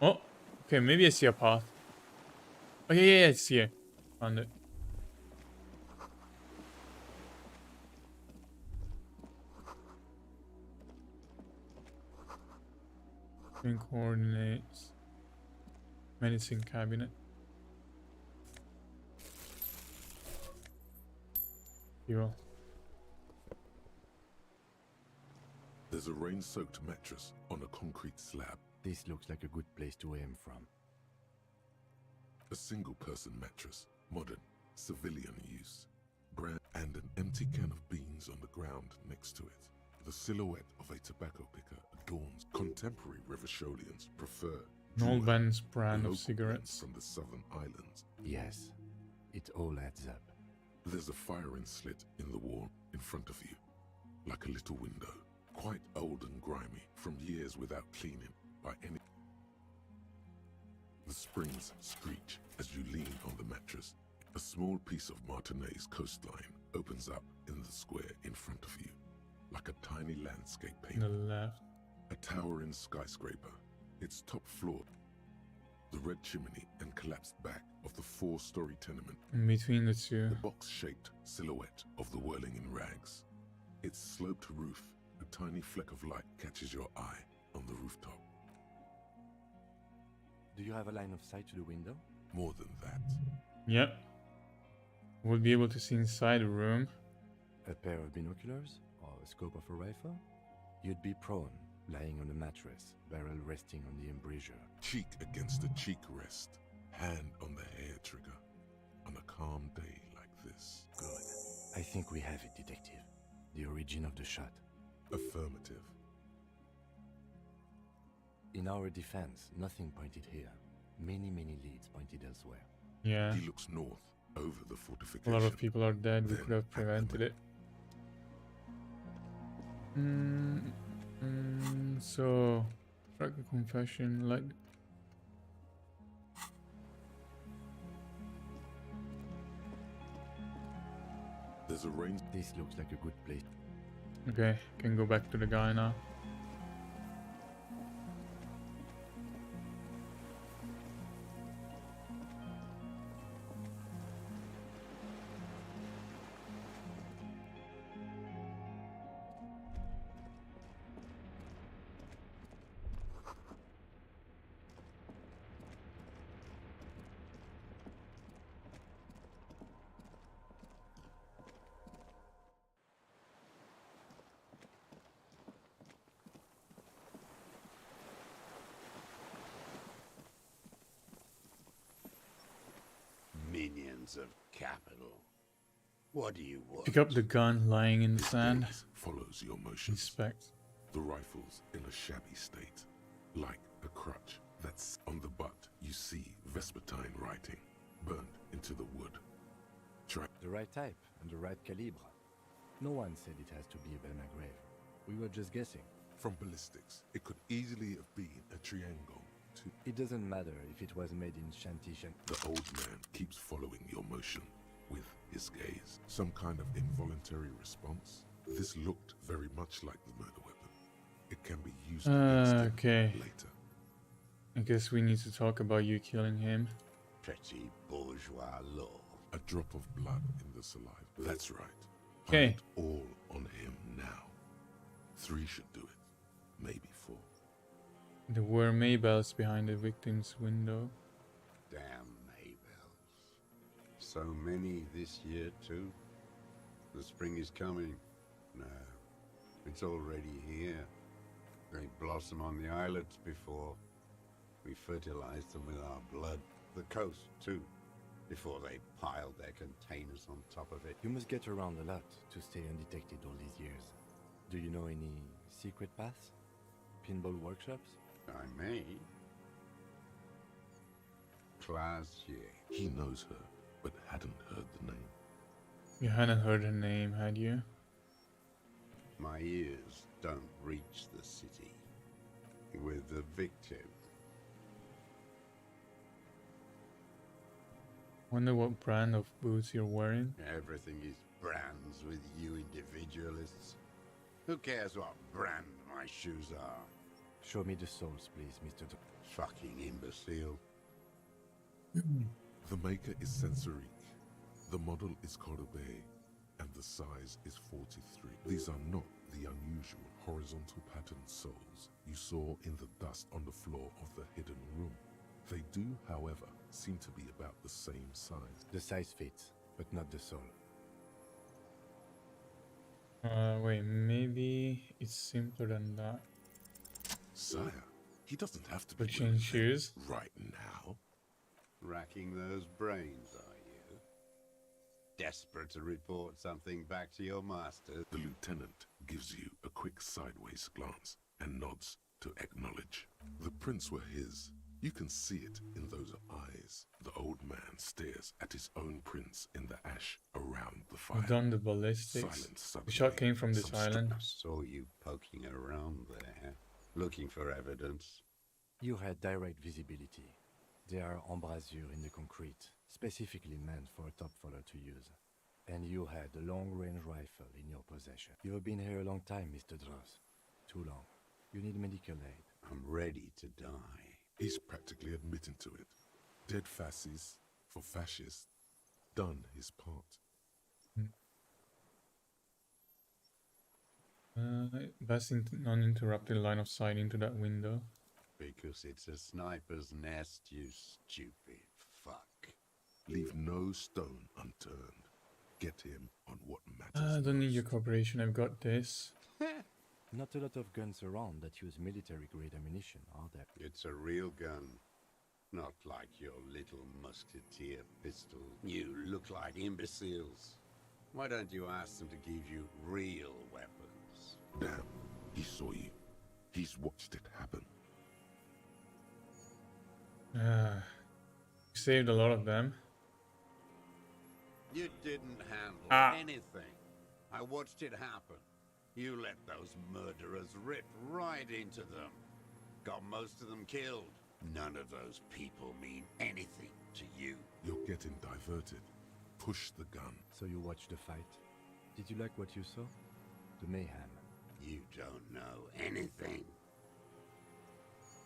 Oh, okay, maybe I see a path. Oh yeah, it's here. Found it. In coordinates. Medicine cabinet. Fuel. There's a rain-soaked mattress on a concrete slab. This looks like a good place to aim from. A single-person mattress, modern, civilian use. Brand and an empty can of beans on the ground next to it. The silhouette of a tobacco picker adorns. Contemporary Revacholians prefer Nolban's brand local of cigarettes. from the southern islands. Yes, it all adds up. There's a firing slit in the wall in front of you, like a little window, quite old and grimy from years without cleaning by any. The springs screech as you lean on the mattress. A small piece of Martinez coastline opens up in the square in front of you, like a tiny landscape On the painting. left. A towering skyscraper, its top floor, the red chimney and collapsed back of the 4-story tenement. In between the two. The box-shaped silhouette of the whirling in rags. Its sloped roof, a tiny fleck of light catches your eye on the rooftop. Do you have a line of sight to the window? More than that, Yep. We'll be able to see inside the room. A pair of binoculars? Or a scope of a rifle? You'd be prone, lying on a mattress, barrel resting on the embrasure. cheek against the cheek rest, hand on the hair trigger, on a calm day like this. Good. I think we have it, Detective. The origin of the shot. Affirmative. In our defense, nothing pointed here. Many leads pointed elsewhere. Yeah. He looks north, over the A fortification. lot of people are dead. We Then could have prevented it. So, track a confession, like. There's a range. This looks like a good place. Okay, can go back to the guy now. hands of capital. What do you want? Pick up the gun lying in the His sand. gaze follows your motions. Inspect. The rifle's in a shabby state, like a crutch that's on the butt. You see Vespertine writing, burned into the wood. Try. The right type and the right calibre. No one said it has to be a Belmagrave. We were just guessing. From ballistics, it could easily have been a triangle. It doesn't matter if it was made in Shantishan. The old man keeps following your motion with his gaze. Some kind of involuntary response. This looked very much like the murder weapon. It can be used against him Okay. later. I guess we need to talk about you killing him. Petty bourgeois law. A drop of blood in the saliva. That's right. Okay. Pile it all on him now. 3 should do it. Maybe 4. There were Maybells behind the victim's window. Damn Maybells. So many this year too. The spring is coming. No, it's already here. They blossom on the islets before we fertilize them with our blood. The coast too, before they pile their containers on top of it. You must get around a lot to stay undetected all these years. Do you know any secret paths? Pinball workshops? I may. Classier. He knows her, but hadn't heard the name. You hadn't heard her name, had you? My ears don't reach the city. With the victim. Wonder what brand of boots you're wearing. Everything is brands with you individualists. Who cares what brand my shoes are? Show me the souls, please, Mr. Fucking imbecile. The maker is Sensorique. The model is Cordobe, and the size is 43. These are not the unusual horizontal patterned soles you saw in the dust on the floor of the hidden room. They do, however, seem to be about the same size. The size fits, but not the sole. Wait, maybe it's simpler than that. Sire, he doesn't have to For be change wearing shoes? them right now. Racking those brains, are you? Desperate to report something back to your master? The lieutenant gives you a quick sideways glance and nods to acknowledge. The prints were his. You can see it in those eyes. The old man stares at his own prints in the ash around the fire. I've done the ballistics. Silence The shot suddenly, came from this some island. Saw you poking around there, looking for evidence. You had direct visibility. There are embrasures in the concrete, specifically meant for a top follower to use. And you had a long-range rifle in your possession. You have been here a long time, Mr. Dross. Too long. You need medical aid. I'm ready to die. He's practically admitting to it. Dead fascists for fascists. Done his part. Best uninterrupted line of sight into that window. Because it's a sniper's nest, you stupid fuck. Leave no stone unturned. Get him on what matters. I don't need your most. cooperation, I've got this. Not a lot of guns around that use military-grade ammunition, are there? It's a real gun. Not like your little musketeer pistol. You look like imbeciles. Why don't you ask them to give you real weapons? Damn, he saw you. He's watched it happen. You saved a lot of them. You didn't handle Ah. anything. I watched it happen. You let those murderers rip right into them. Got most of them killed. None of those people mean anything to you. You're getting diverted. Push the gun. So you watched the fight. Did you like what you saw? The mayhem. You don't know anything.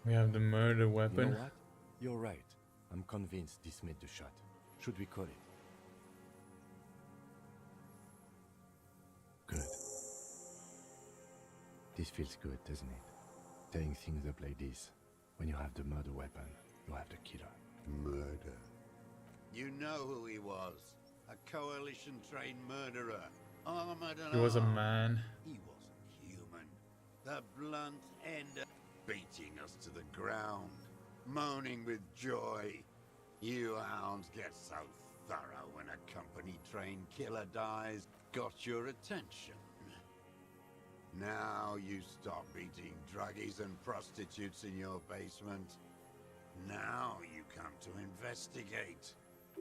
We have the murder You weapon. know what? You're right. I'm convinced this made the shot. Should we call it? Good. This feels good, doesn't it? Tearing things up like this. When you have the murder weapon, you have the killer. Murder. You know who he was. A coalition-trained murderer. Armored and He was a armed. man. He wasn't human. The blunt ender beating us to the ground. Moaning with joy. You hounds get so thorough when a company-trained killer dies got your attention. Now you stop eating druggies and prostitutes in your basement. Now you come to investigate.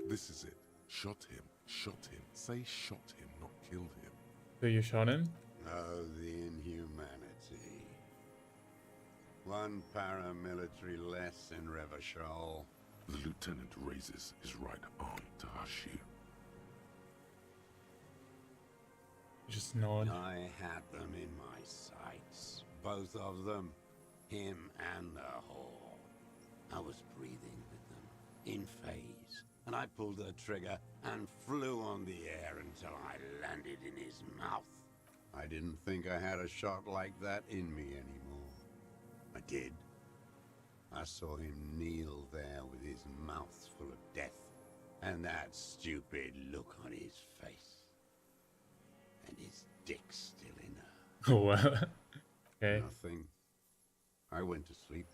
This is it. Shot him. Shot him. Say shot him, not killed him. So you shot him? Oh, the inhumanity. One paramilitary less in Revachol. The lieutenant raises his right arm to hush you. Just nod. I had them in my sights. Both of them. Him and the whore. I was breathing with them, in phase, and I pulled the trigger and flew on the air until I landed in his mouth. I didn't think I had a shot like that in me anymore. I did. I saw him kneel there with his mouth full of death, and that stupid look on his face. And his dick still in her. Oh, well. Okay. Nothing. I went to sleep.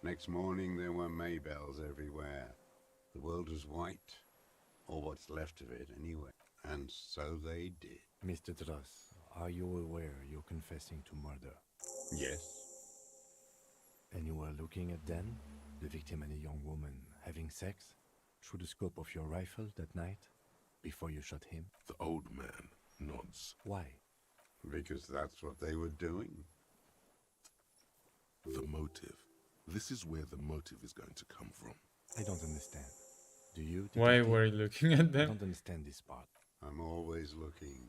Next morning there were Maybells everywhere. The world was white, or what's left of it anyway. And so they did. Mr. Dross, are you aware you're confessing to murder? Yes. And you were looking at Dan, the victim and a young woman, having sex through the scope of your rifle that night before you shot him? The old man nods. Why? Because that's what they were doing. The motive. This is where the motive is going to come from. I don't understand. Do you? Why detective? were you looking at I them? don't understand this part. I'm always looking.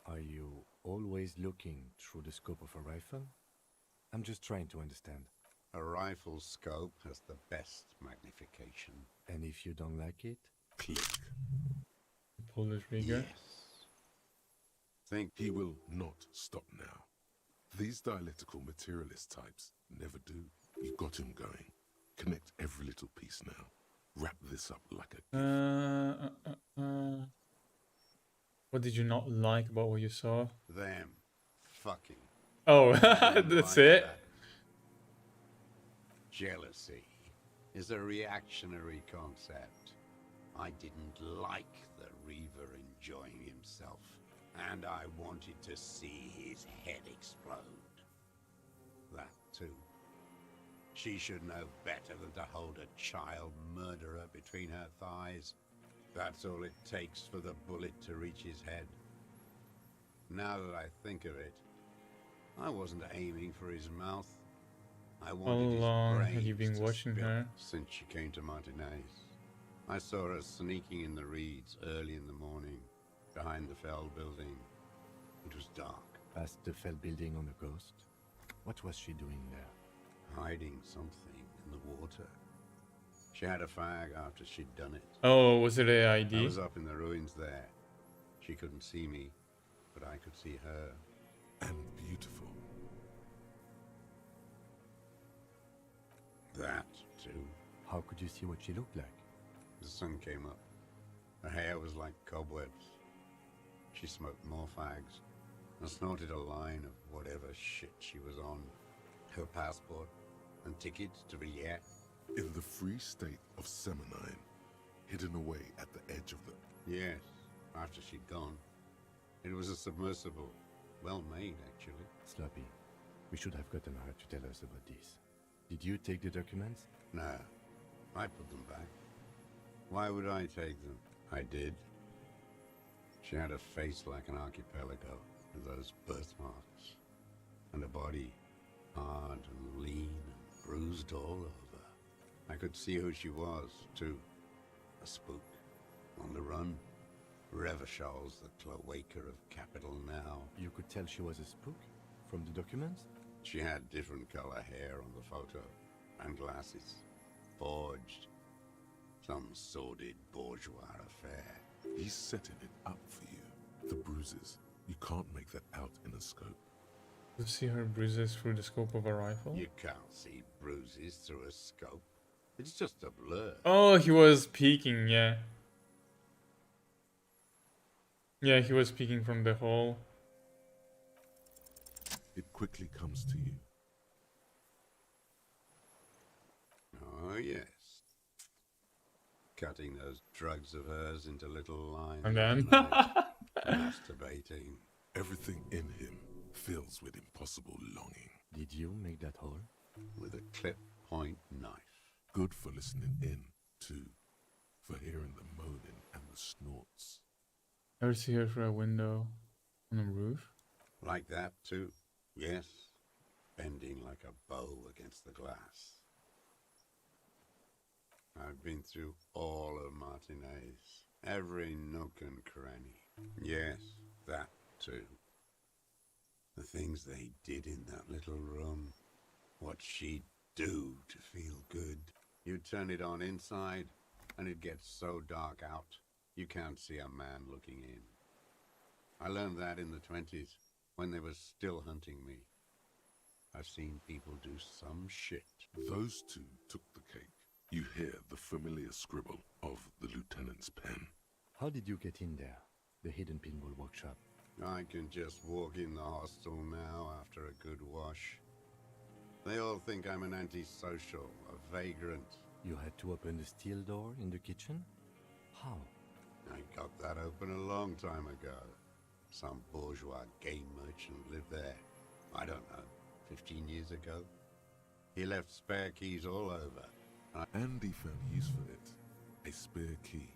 Are you always looking through the scope of a rifle? I'm just trying to understand. A rifle scope has the best magnification. And if you don't like it? Click. Pull the trigger. Yes. Think He will not stop now. These dialectical materialist types never do. You got him going. Connect every little piece now. Wrap this up like a What did you not like about what you saw? them fucking. Oh, I didn't that's like it. that. Jealousy is a reactionary concept. I didn't like the Reaver enjoying himself, and I wanted to see his head explode. That too. She should know better than to hold a child murderer between her thighs. That's all it takes for the bullet to reach his head. Now that I think of it, I wasn't aiming for his mouth. I wanted his long had brains you been to watching spill her? since she came to Martinez. I saw her sneaking in the reeds early in the morning, behind the Fell building. It was dark, Past the Fell building on the coast? What was she doing there? hiding something in the water. She had a fag after she'd done it. Oh, was it a I ID? was up in the ruins there. She couldn't see me, but I could see her. and beautiful. That, too. How could you see what she looked like? The sun came up. Her hair was like cobwebs. She smoked more fags and snorted a line of whatever shit she was on. Her passport and tickets to Riyadh. In the free state of Seminine, hidden away at the edge of the... Yes, after she'd gone. It was a submersible. Well made, actually. Sloppy. We should have gotten her to tell us about this. Did you take the documents? No, I put them back. Why would I take them? I did. She had a face like an archipelago, with those birthmarks, and a body hard and lean and bruised all over. I could see who she was, too. A spook, on the run. Revachol's the cloaca of capital now. You could tell she was a spook from the documents? She had different color hair on the photo, and glasses. Forged. Some sordid bourgeois affair. He's setting it up for you. The bruises. You can't make that out in a scope. To see her bruises through the scope of a rifle? You can't see bruises through a scope. It's just a blur. Oh, he was peeking, yeah. Yeah, he was peeking from the hole. It quickly comes to you. Oh, yes. cutting those drugs of hers into little lines. And then at night, masturbating. Everything in him fills with impossible longing. Did you make that hole? With a clip point knife. Good for listening in, too. For hearing the moaning and the snorts. ever see her through a window on a roof? Like that, too. Yes. Bending like a bow against the glass. I've been through all of Martinez. Every nook and cranny. Yes, that, too. The things they did in that little room. What she'd do to feel good. You turn it on inside, and it gets so dark out, you can't see a man looking in. I learned that in the 20s, when they were still hunting me. I've seen people do some shit. Those two took the cake. You hear the familiar scribble of the lieutenant's pen. How did you get in there? The hidden pinball workshop. I can just walk in the hostel now after a good wash. They all think I'm an antisocial, a vagrant. You had to open the steel door in the kitchen? How? I got that open a long time ago. Some bourgeois game merchant lived there. I don't know, 15 years ago. He left spare keys all over. Andy found use for it. A spare key,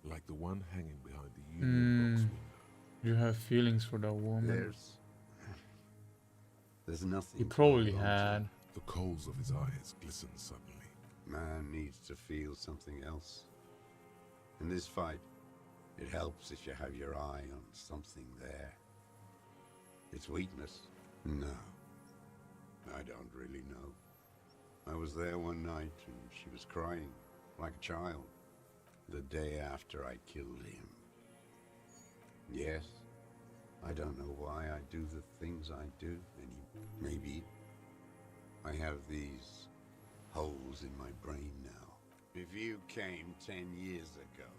like the one hanging behind the Union box window. You have feelings for that woman. There's nothing. He probably to hold on to. had. The coals of his eyes glistened suddenly. Man needs to feel something else. In this fight, it helps if you have your eye on something there. It's weakness? No. I don't really know. I was there one night and she was crying, like a child, the day after I killed him. Yes, I don't know why I do the things I do, maybe I have these holes in my brain now. If you came 10 years ago,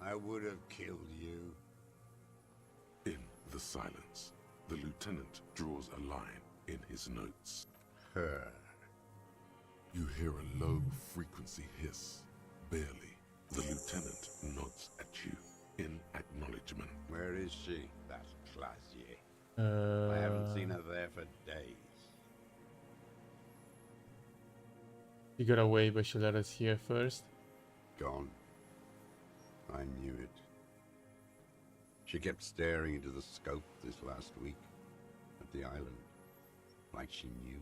I would have killed you. In the silence, the lieutenant draws a line in his notes. Her. You hear a low frequency hiss. Barely. The lieutenant nods at you in acknowledgement. Where is she, that Clasier? I haven't seen her there for days. He got away, but she let us hear first. Gone. I knew it. She kept staring into the scope this last week at the island, like she knew.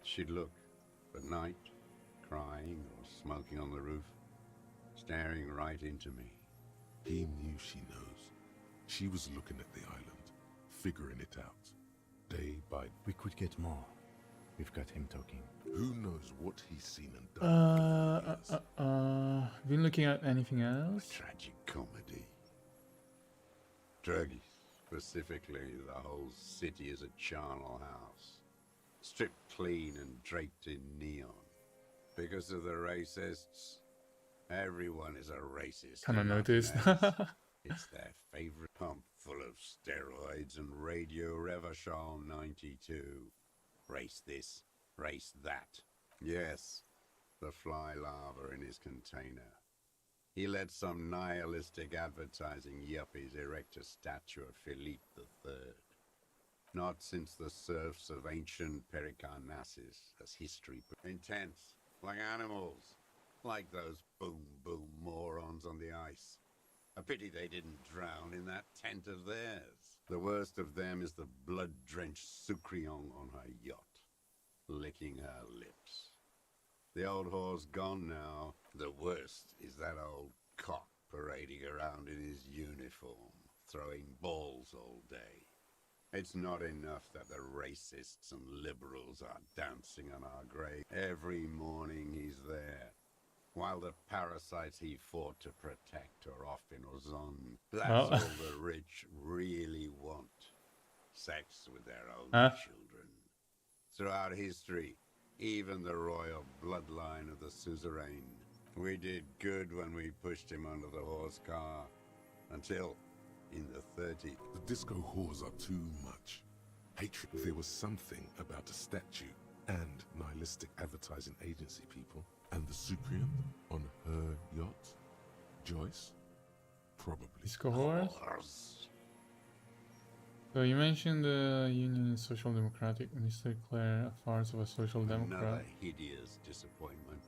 She'd look at night, crying or smoking on the roof, staring right into me. He knew she knows. She was looking at the island, figuring it out, day by day. We could get more. We've got him talking. Who knows what he's seen and done? Been looking at anything else? Tragic comedy. Druggies, specifically, the whole city is a charnel house. Stripped clean and draped in neon. Because of the racists, everyone is a racist. Kinda in that noticed. mess. It's their favorite pump full of steroids and Radio Revachol 92. Race this, race that. Yes, the fly larva in his container. He let some nihilistic advertising yuppies erect a statue of Philippe III. Not since the serfs of ancient Pericarnassus has history. Intense, like animals, like those boom-boom morons on the ice. A pity they didn't drown in that tent of theirs. The worst of them is the blood-drenched Sucrion on her yacht, licking her lips. The old whore's gone now. The worst is that old cock parading around in his uniform, throwing balls all day. It's not enough that the racists and liberals are dancing on our grave. Every morning he's there, while the parasites he fought to protect are off in Ozon. That's all the rich really want. Sex with their own children. Throughout history, even the royal bloodline of the suzerain. We did good when we pushed him under the horse car, until in the 30s. The disco whores are too much. Hatred. There was something about a statue and nihilistic advertising agency people. And the Cyprian on her yacht? Joyce? Probably. Disco horse. Horse. So you mentioned the Union is social democratic. Mr. Clare, a farce of a social Another democrat. hideous disappointment.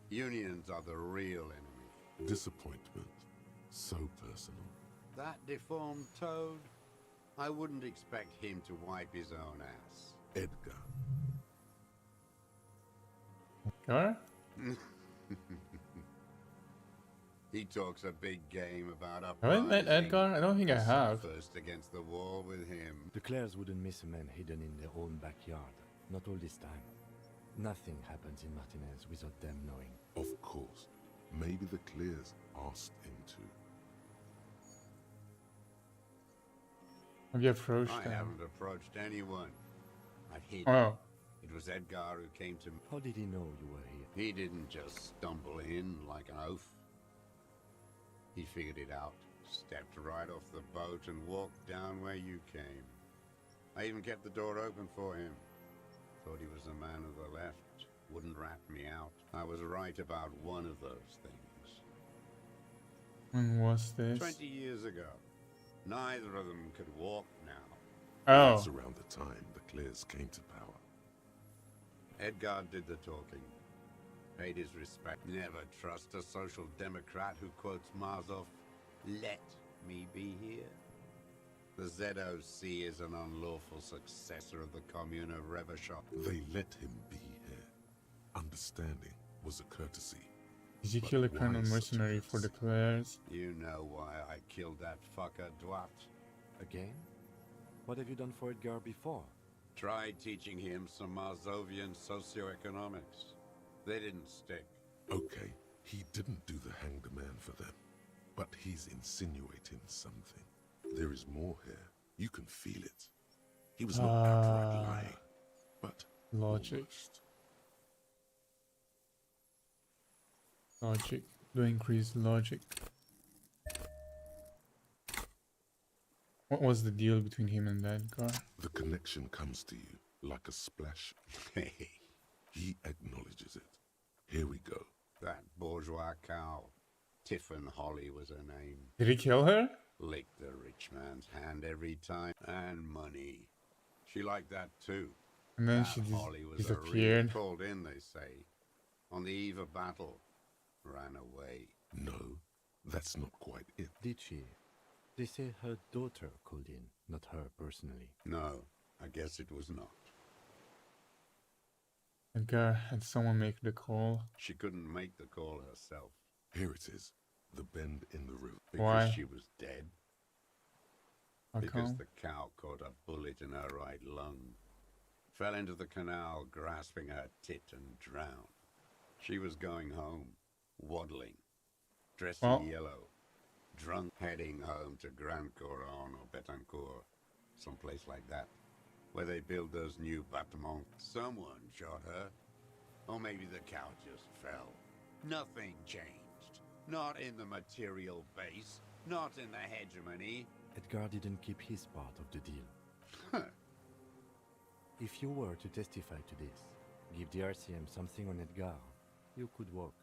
Unions are the real enemy. Disappointment. So personal. That deformed toad? I wouldn't expect him to wipe his own ass. Edgar. Edgar? He talks a big game about Have I met uprising. Edgar? I don't think I have. First against the wall with him. The Clares wouldn't miss a man hidden in their own backyard. Not all this time. Nothing happens in Martinez without them knowing. Of course. Maybe the Clears asked him to. Have you approached I them? haven't approached anyone. I've hidden. Oh, It was Edgar who came to me. How did he know you were here? He didn't just stumble in like an oaf. He figured it out, stepped right off the boat and walked down where you came. I even kept the door open for him. Thought he was a man of the left, wouldn't rat me out. I was right about one of those things. when was this? 20 years ago. Neither of them could walk now. Oh, That's around the time the Clears came to power. Edgar did the talking. Paid his respect. Never trust a social democrat who quotes Marzoff, "Let me be here." The ZOC is an unlawful successor of the Commune of Revachol. They let him be here. Understanding was a courtesy. did you kill a But why colonel such a mercenary for the Clares? You know why I killed that fucker, Dwat. Again? What have you done for Edgar before? Tried teaching him some Marzovian socioeconomics. They didn't stick. Okay, he didn't do the hang the man for them. But he's insinuating something. There is more here. You can feel it. He was not outright lying, but Logic. almost. Logic. Do increase logic. What was the deal between him and Edgar? The connection comes to you like a splash. Hey, He acknowledges it. Here we go. that bourgeois cow. Tiffin Holly was her name. Did he kill her? Licked the rich man's hand every time. And money. She liked that too. And then That she Holly was a disappeared. real called in, they say. On the eve of battle. Ran away. No, that's not quite it. Did she? They say her daughter called in, not her personally. No, I guess it was not. Edgar had someone make the call. She couldn't make the call herself. Here it is. The bend in the river. Because Why? she was dead. How Because come? the cow caught a bullet in her right lung. Fell into the canal, grasping her tit and drowned. She was going home, waddling, dressed Well- in yellow, drunk, heading home to Grand Couronne or Betancourt, someplace like that, where they build those new bâtiments. Someone shot her. Or maybe the cow just fell. Nothing changed. Not in the material base, not in the hegemony. Edgar didn't keep his part of the deal. Huh. If you were to testify to this, give the RCM something on Edgar, you could walk.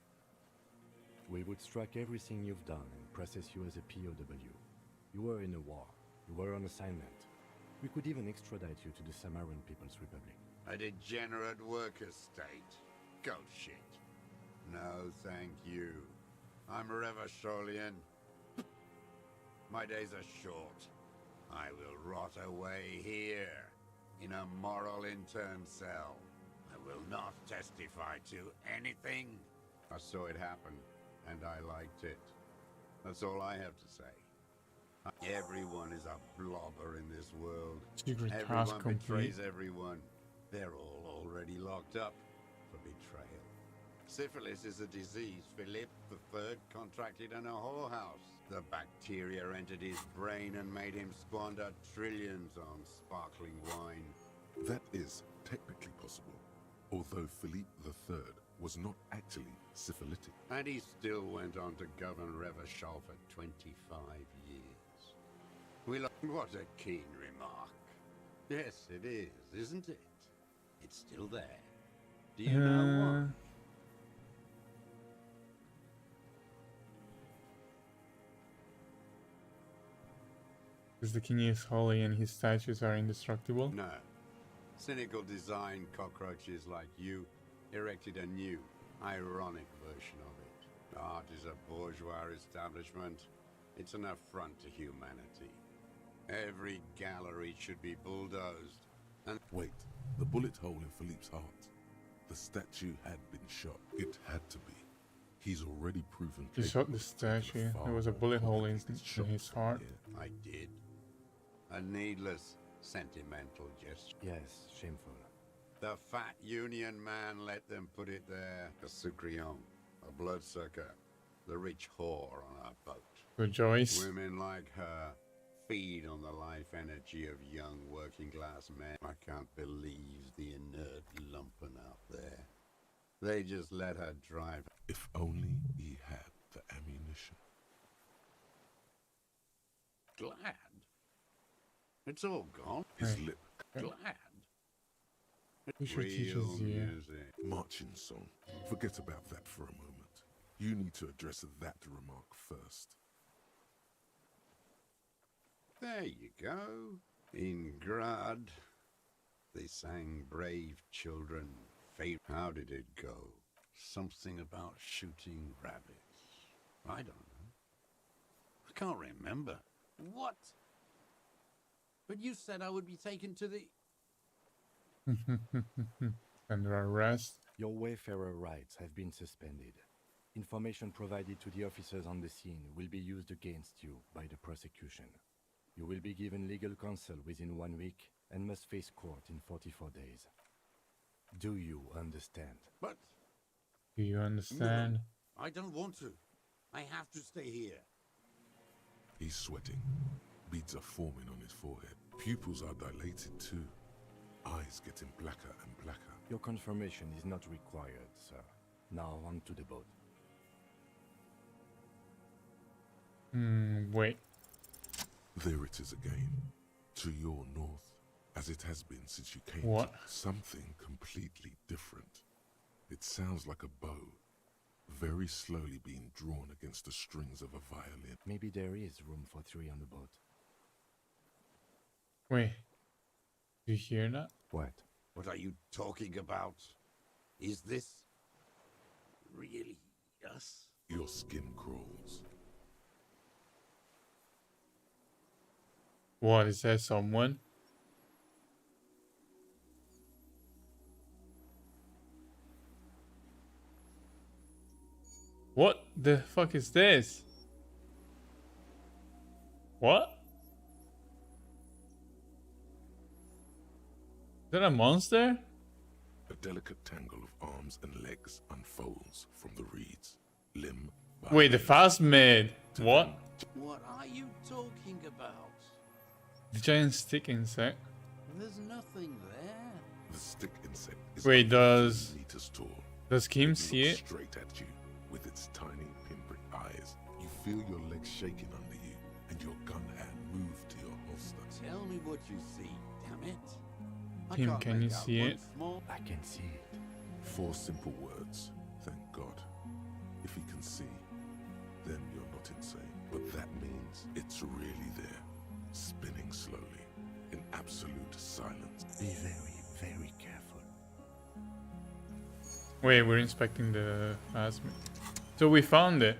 We would strike everything you've done and process you as a POW. You were in a war. You were on assignment. We could even extradite you to the Samaran People's Republic. A degenerate worker state. Go shit. No, thank you. I'm Revacholian. My days are short. I will rot away here, in a moral intern cell. I will not testify to anything. I saw it happen, and I liked it. That's all I have to say. Everyone is a blobber in this world. Secret task Everyone complete. betrays everyone. They're all already locked up for betrayal. Syphilis is a disease Philip III contracted in a whorehouse. The bacteria entered his brain and made him squander trillions on sparkling wine. That is technically possible, although Philippe III was not actually syphilitic. And he still went on to govern Revachol for 25 years. What a keen remark. Yes, it is, isn't it? It's still there. Do you know what? Because the king is holy and his statues are indestructible. No. Cynical design cockroaches like you erected a new, ironic version of it. Art is a bourgeois establishment. It's an affront to humanity. Every gallery should be bulldozed. And Wait, the bullet hole in Philippe's heart. The statue had been shot. It had to be. He's already proven. He shot the statue. There was a bullet hole in his heart. I did. A needless, sentimental gesture. Yes, shameful. The fat union man let them put it there. A sucrion, a bloodsucker, the rich whore on our boat. Rejoice. Women like her feed on the life energy of young working class men. I can't believe the inert lumpen out there. They just let her drive. If only he had the ammunition. Glad? It's all gone. His Right. lip. Glad? We should teach Real us here. music. Marching song. Forget about that for a moment. You need to address that remark first. There you go. In Grad, they sang Brave Children. Fate. How did it go? Something about shooting rabbits. I don't know. I can't remember. What? But you said I would be taken to the... Under arrest. Your wayfarer rights have been suspended. Information provided to the officers on the scene will be used against you by the prosecution. You will be given legal counsel within 1 week and must face court in 44 days. Do you understand? But Do you understand? I don't want to. I have to stay here. He's sweating. Beads are forming on his forehead. Pupils are dilated too. Eyes getting blacker and blacker. Your confirmation is not required, sir. Now on to the boat. Wait. There it is again. To your north, as it has been since you came. What? Something completely different. It sounds like a bow, very slowly being drawn against the strings of a violin. Maybe there is room for 3 on the boat. Wait. Do you hear that? What? What are you talking about? Is this really us? Your skin crawls. What, is there someone? What the fuck is this? What? Is that a monster? A delicate tangle of arms and legs unfolds from the reeds, limb by Wait, the limb. phasmid. What? What are you talking about? The giant stick insect. There's nothing there. The stick insect is Wait, over does 3 meters tall. does Kim It see looks it? straight at you with its tiny pinprick eyes. You feel your legs shaking under you and your gun hand move to your holster. Tell me what you see, damn it. I Tim, can't can you make out see one it? small- I can see it. 4 simple words. Thank God. If he can see, then you're not insane. But that means it's really there, spinning slowly, in absolute silence. Be very, very careful. Wait, we're inspecting the phasmid. So we found it.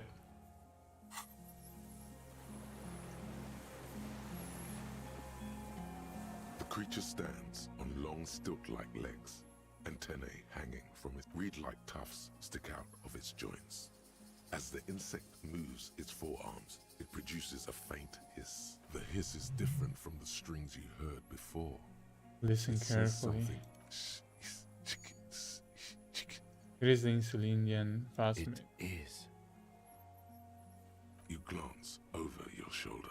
The creature stands on long stilt-like legs, antennae hanging from its reed-like tufts stick out of its joints. As the insect moves its forearms, it produces a faint hiss. The hiss is different from the strings you heard before. Listen It says carefully. something. It is the Insulinian phasmid. It is. You glance over your shoulder.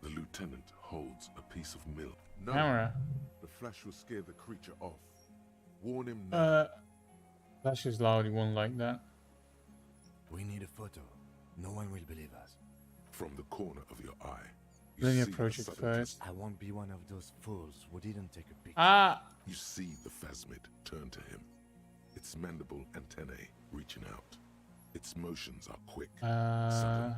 The lieutenant holds a piece of milk. No, Camera. the flash will scare the creature off. Warn him now. Flash is loud, he won't like that. We need a photo. No one will believe us. From the corner of your eye, Let me see the approach it sudden first. I won't be one of those fools who didn't take a picture. Ah! You see the phasmid turn to him. Its mandible antennae reaching out. Its motions are quick, sudden.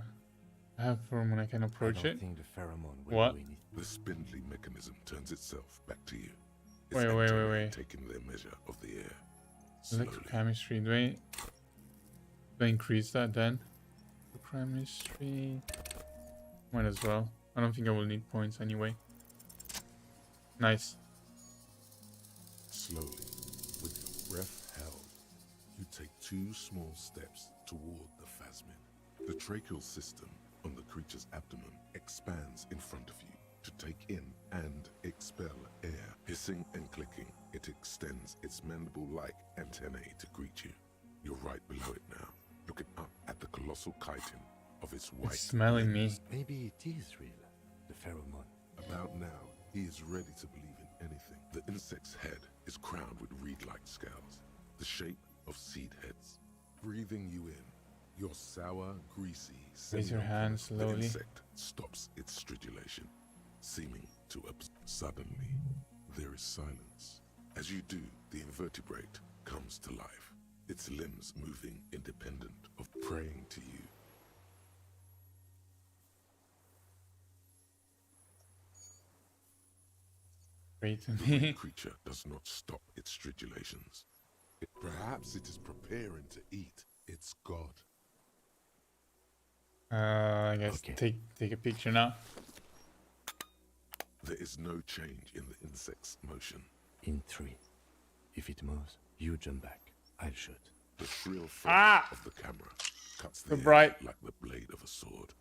I have room when I can I approach don't it. think the pheromone will What? do anything. The spindly mechanism turns itself back to you. Its Wait, wait, antennae wait. taking their measure of the air. Slowly. Electrochemistry. Do I increase that then? Electrochemistry. Might as well. I don't think I will need points anyway. Nice. Slowly, with your breath held, you take 2 small steps toward the phasmid. The tracheal system on the creature's abdomen expands in front of you to take in and expel air. Hissing and clicking, it extends its mandible-like antennae to greet you. You're right below it now, looking up at the colossal chitin of its white. It's smelling me. limbs. Maybe it is real, the pheromone. About now, he is ready to believe in anything. The insect's head is crowned with reed-like scales, the shape of seed heads. Breathing you in, your sour, greasy, Raise your hand slowly. The insect stops its stridulation, seeming to suddenly, there is silence. As you do, the invertebrate comes to life, its limbs moving independent of praying to you. Wait to The me. red creature does not stop its stridulations. Perhaps it is preparing to eat its god. I guess Okay. take a picture now. There is no change in the insect's motion. In 3. If it moves, you jump back. I'll shoot. The shrill flash of the camera cuts the So air bright. like the blade of a sword.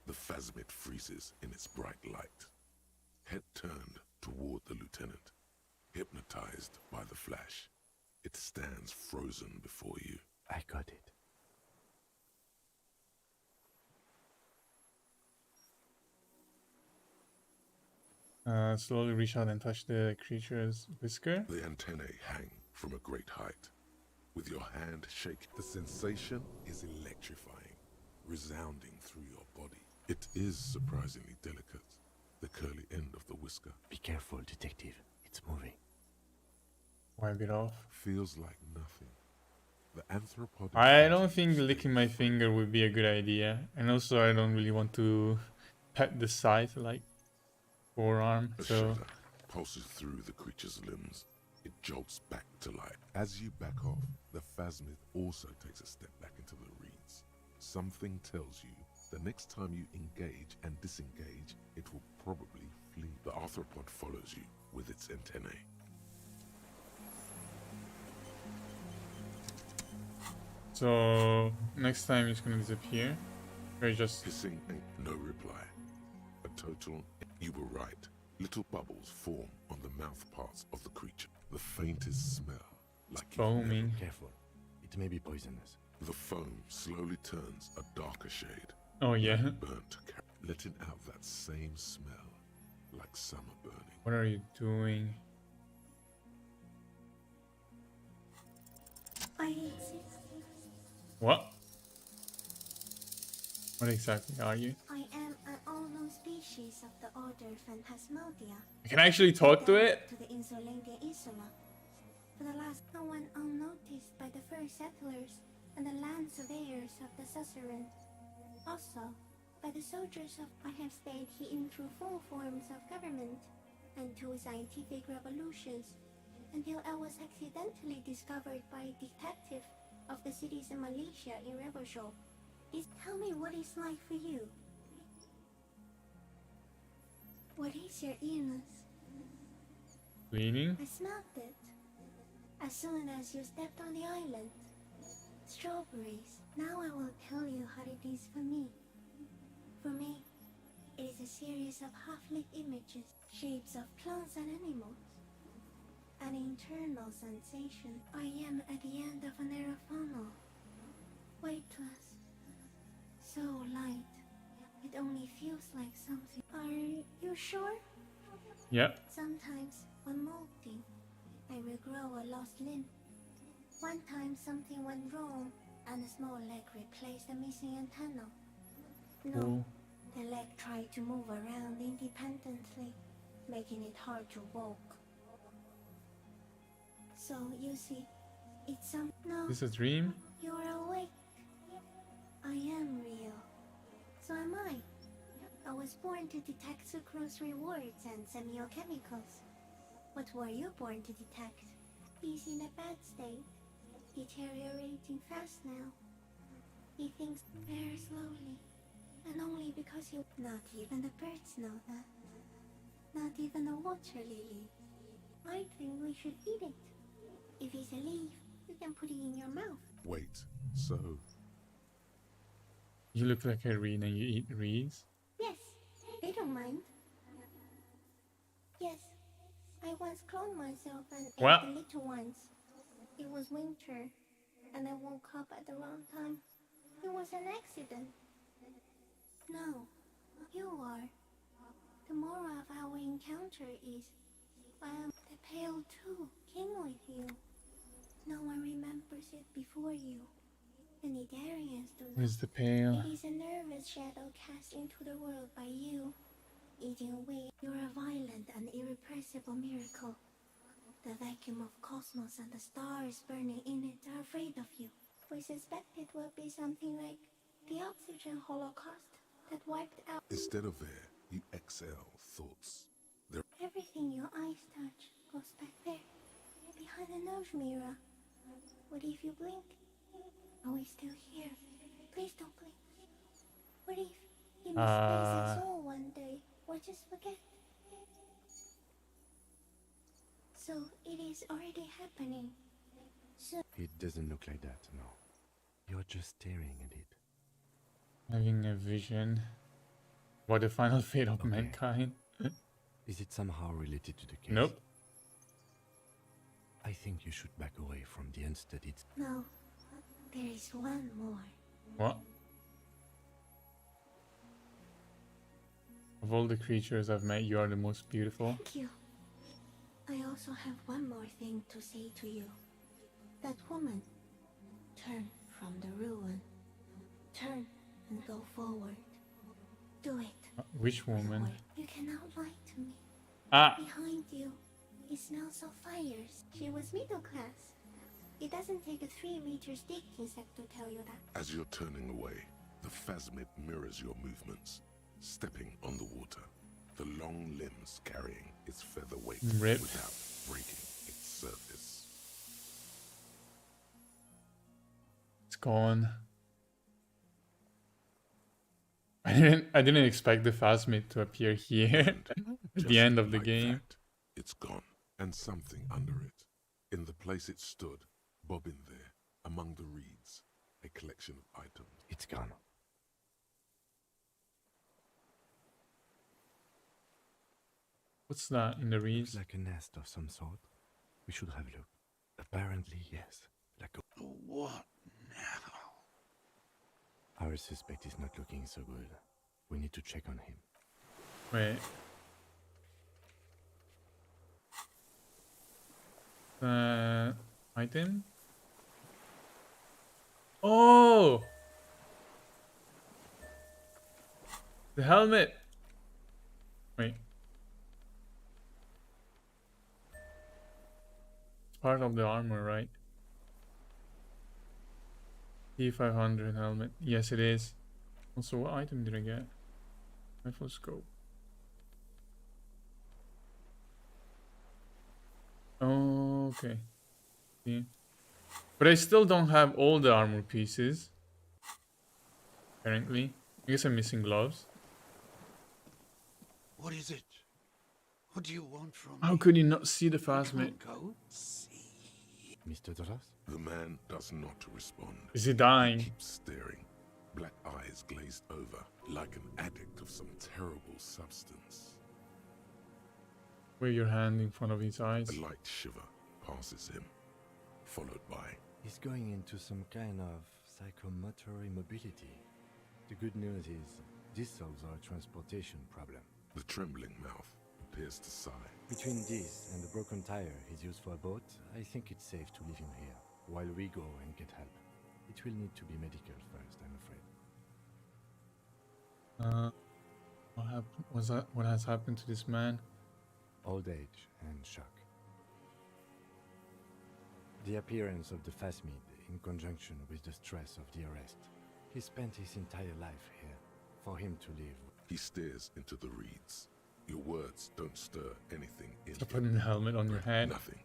The phasmid freezes in its bright light. Head turned toward the lieutenant, hypnotized by the flash. It stands frozen before you. I got it. Slowly reach out and touch the creature's whisker. The antennae hang from a great height. With your hand shake, the sensation is electrifying, resounding through your body. It is surprisingly delicate, the curly end of the whisker. Be careful, detective. It's moving. Wipe it off. Feels like nothing. The arthropod. I don't think licking my finger would be a good idea. And also I don't really want to pet the side like forearm. A So shudder pulses through the creature's limbs. It jolts back to life. As you back off, the phasmid also takes a step back into the reeds. Something tells you the next time you engage and disengage, it will probably flee. The arthropod follows you with its antennae. so next time it's gonna disappear. Or just Hissing and no reply. A total. You were right. Little bubbles form on the mouth parts of the creature. The faintest smell, like you've never- foaming. Careful. It may be poisonous. The foam slowly turns a darker shade. Oh yeah. Burnt, letting out that same smell, like summer burning. What are you doing? I exist. What? What exactly are you? I am an unknown species of the order Phantasmadia. I can actually talk to it? To the Insulandia Insula. For the last, no one unnoticed by the first settlers and the land surveyors of the suzerain. Also, by the soldiers of I have stayed hidden through 4 forms of government and 2 scientific revolutions until I was accidentally discovered by a detective of the citizen militia in Rebelshaw. Tell me what it's like for you. What is your illness? Bleeding? I smelled it. As soon as you stepped on the island. Strawberries. Now I will tell you how it is for me. For me, it is a series of half-lit images, shapes of plants and animals. An internal sensation. I am at the end of a narrow funnel. Weightless. So light. It only feels like something. Are you sure? Yeah. Sometimes, when molting, I will grow a lost limb. One time something went wrong, and a small leg replaced the missing antenna. No, Cool. The leg tried to move around independently, making it hard to walk. So, you see, it's some... No, Is this a dream? you're awake. I am real. So am I. I was born to detect sucrose rewards and semiochemicals. What were you born to detect? He's in a bad state. Deteriorating fast now. He thinks very slowly. And only because you... Not even the birds know that. Not even the water lily. I think we should eat it. If it's a leaf, you can put it in your mouth. Wait, so You look like a reed and you eat reeds? Yes, they don't mind. Yes, I once cloned myself and Well. ate the little ones. It was winter, and I woke up at the wrong time. It was an accident. No, you are. The moral of our encounter is, I am the Pale too came with you. No one remembers it before you. The Nidarians do not. Where's the pail? It is a nervous shadow cast into the world by you. Eating away, you're a violent and irrepressible miracle. The vacuum of cosmos and the stars burning in it are afraid of you. We suspect it will be something like the oxygen holocaust that wiped out instead of air, you exhale thoughts. everything your eyes touch goes back there, behind the nose mirror. What if you blink? Are we still here? Please don't blink. What if you misplace us all one day, or just forget? So it is already happening. So It doesn't look like that, no. You're just staring at it. Having a vision. What the final fate of Okay. mankind? Is it somehow related to the case? Nope. I think you should back away from the unstudied. no, there is one more. What? Of all the creatures I've met, you are the most beautiful. Thank you. I also have one more thing to say to you. That woman, turn from the ruin. Turn and go forward. Do it. Which woman? Wait, you cannot lie to me. Ah! Behind you, it smells of fires. She was middle class. It doesn't take a 3-meter stick insect to tell you that. As you're turning away, the phasmid mirrors your movements, stepping on the water, the long limbs carrying its feather weight Rip. without breaking its surface. It's gone. I didn't expect the phasmid to appear here at Just the end of the like game. that, it's gone, and something under it. In the place it stood, bobbing there, among the reeds, a collection of items. It's gone. What's that in the Looks reeds? like a nest of some sort. We should have a look. Apparently, yes. Like a... What now? Our suspect is not looking so good. We need to check on him. Wait. Item? Oh! The helmet! Wait. It's part of the armor, right? T500 helmet. Yes, it is. Also, what item did I get? Rifle scope. Oh, okay. Yeah. But I still don't have all the armor pieces. Apparently. I guess I'm missing gloves. What is it? What do you want from How me? could you not see the We phasmid? can't go. See. Mr. Doras? The man does not respond. Is he He dying? keeps staring, black eyes glazed over, like an addict of some terrible substance. Wave your hand in front of his eyes. A light shiver passes him, followed by He's going into some kind of psychomotor immobility. The good news is, this solves our transportation problem. the trembling mouth appears to sigh. Between this and the broken tire he's used for a boat, I think it's safe to leave him here, while we go and get help. It will need to be medical first, I'm afraid. What happened? Was that what has happened to this man? Old age and shock. The appearance of the Phasmid in conjunction with the stress of the arrest. He spent his entire life here. For him to leave. He stares into the reeds. Your words don't stir anything in Stop him. putting a helmet on your head. Nothing.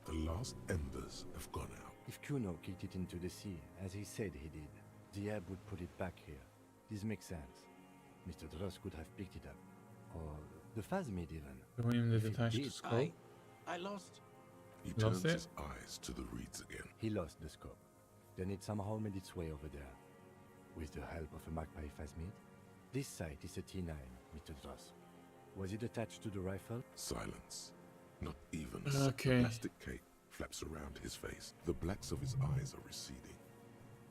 The last embers have gone out. If Kuno kicked it into the sea, as he said he did, the ebb would put it back here. This makes sense. Mr. Dross could have picked it up. Or the Phasmid even. Show him the If it detached did, scope. I lost. He Lost turns it? his eyes to the reeds again. He lost the scope. Then it somehow made its way over there. With the help of a Magpie Phasmid. This sight is a T9, Mr. Dross. Was it attached to the rifle? Silence. Not even Okay. a plastic cape flaps around his face. The blacks of his eyes are receding.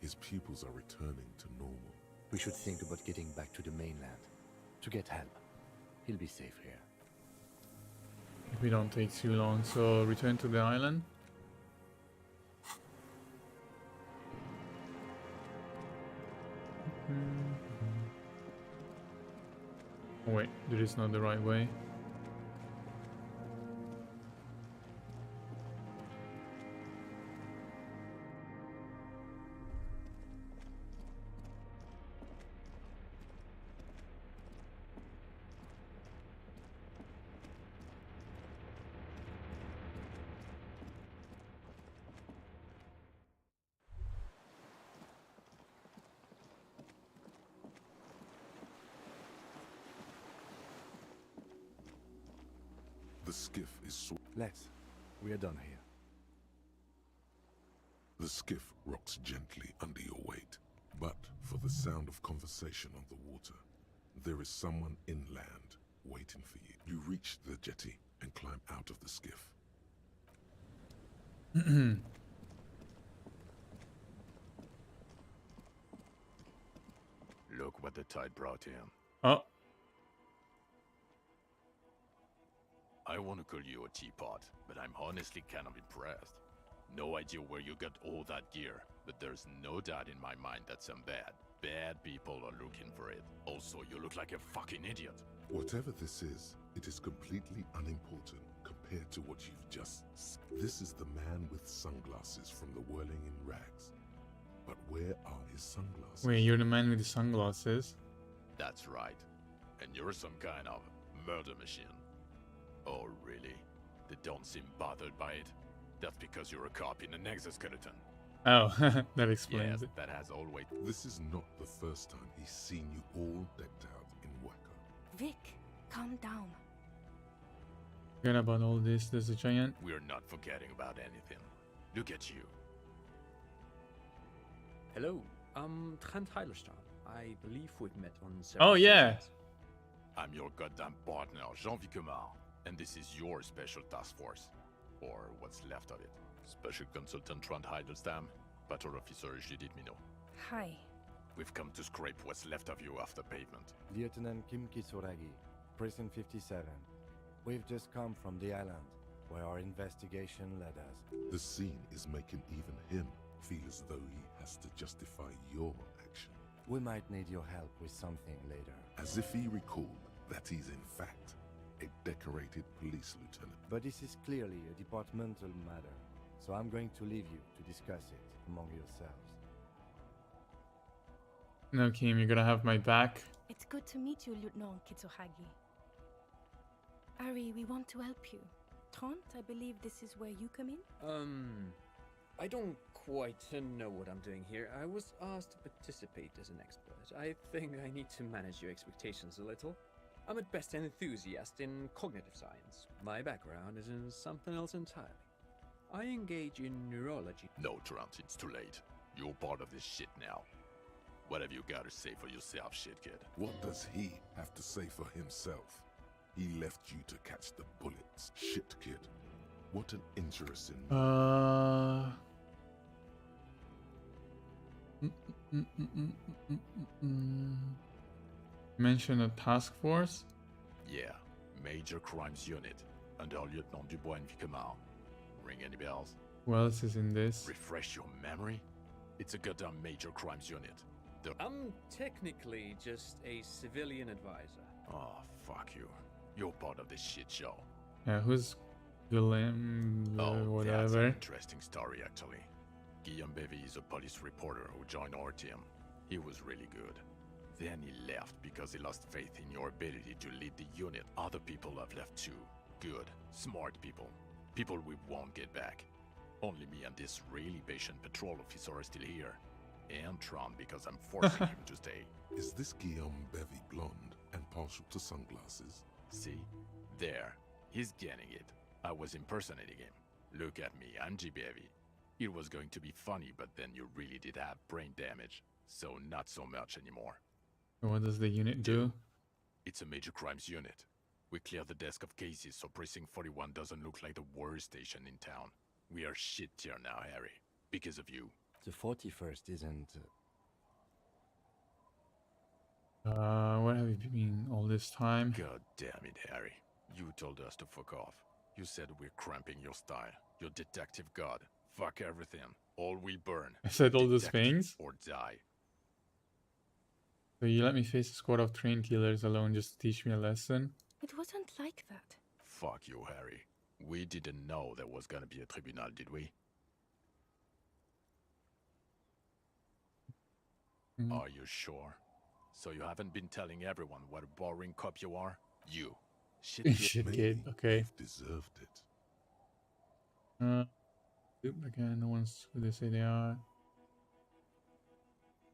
His pupils are returning to normal. We should think about getting back to the mainland. To get help. He'll be safe here. If we don't take too long, so return to the island. Oh wait, that is not the right way. The skiff is Let's. We are done here. The skiff rocks gently under your weight, but for the sound of conversation on the water, there is someone inland waiting for you. You reach the jetty and climb out of the skiff. Look what the tide brought in. Oh, I want to call you a teapot, but I'm honestly kind of impressed. No idea where you got all that gear, but there's no doubt in my mind that some bad people are looking for it. Also, you look like a fucking idiot. Whatever this is, it is completely unimportant compared to what you've just seen. This is the man with sunglasses from the Whirling in Rags. But where are his sunglasses? wait, you're the man with the sunglasses. That's right. And you're some kind of murder machine. Oh, really? They don't seem bothered by it? That's because you're a cop in an exoskeleton. Oh, that explains Yes, it. that has always... This is not the first time he's seen you all decked out in Wacko. Vic, calm down. Forget about all this. There's a giant. We're not forgetting about anything. Look at you. Hello, I'm Trent Heilerstein. I believe we've met on several Oh yeah. occasions. I'm your goddamn partner, Jean Vicomar, and this is your special task force. Or what's left of it. Special Consultant Trent Heidelstam, Patrol Officer Judith Minot. Hi. We've come to scrape what's left of you after pavement. Lieutenant Kim Kitsuragi, Precinct 57. We've just come from the island, where our investigation led us. The scene is making even him feel as though he has to justify your action. We might need your help with something later. As if he recalled that he's in fact a decorated police lieutenant. But this is clearly a departmental matter, so I'm going to leave you to discuss it among yourselves. No, Kim, you're gonna have my back. It's good to meet you, Lieutenant Kitsuhagi. Ari, we want to help you. Trent, I believe this is where you come in? I don't quite know what I'm doing here. I was asked to participate as an expert. I think I need to manage your expectations a little. I'm at best an enthusiast in cognitive science. My background is in something else entirely. I engage in neurology. No, Trent, it's too late. You're part of this shit now. What have you got to say for yourself, shit kid? What does he have to say for himself? He left you to catch the bullets. Shit, kid. What an interesting... Mention a task force? Yeah, Major Crimes Unit, under Lieutenant Dubois and Vicomar. Ring any bells? Who else is in this? Refresh your memory? It's a goddamn Major Crimes Unit. I'm technically just a civilian advisor Oh, fuck you. You're part of this shit show. Who's Guillaume? Oh, that's an Whatever. interesting story, actually. Guillaume Bevy is a police reporter who joined our team. He was really good. Then he left because he lost faith in your ability to lead the unit. Other people have left too. Good, smart people. People we won't get back. Only me and this really patient patrol officer are still here. And Tron because I'm forcing him to stay. Is this Guillaume Bevy blonde and partial to sunglasses? See? There. He's getting it. I was impersonating him. Look at me, I'm G. Bevy. It was going to be funny, but then you really did have brain damage. So not so much anymore. What does the unit do? It's a major crimes unit. We clear the desk of cases so Precinct 41 doesn't look like the worst station in town. We are shit tier now, Harry. Because of you. The 41st isn't... Where have you been all this time? God damn it, Harry. You told us to fuck off. You said we're cramping your style. Your detective god. Fuck everything. All will burn. I said all those Detective things? Or die. So you let me face a squad of trained killers alone just to teach me a lesson? It wasn't like that. Fuck you, Harry. We didn't know there was gonna be a tribunal, did we? Are you sure? So you haven't been telling everyone what a boring cop you are? You. Shit. Shit Maybe kid, okay. you've deserved it. Again, no one's who they say they are.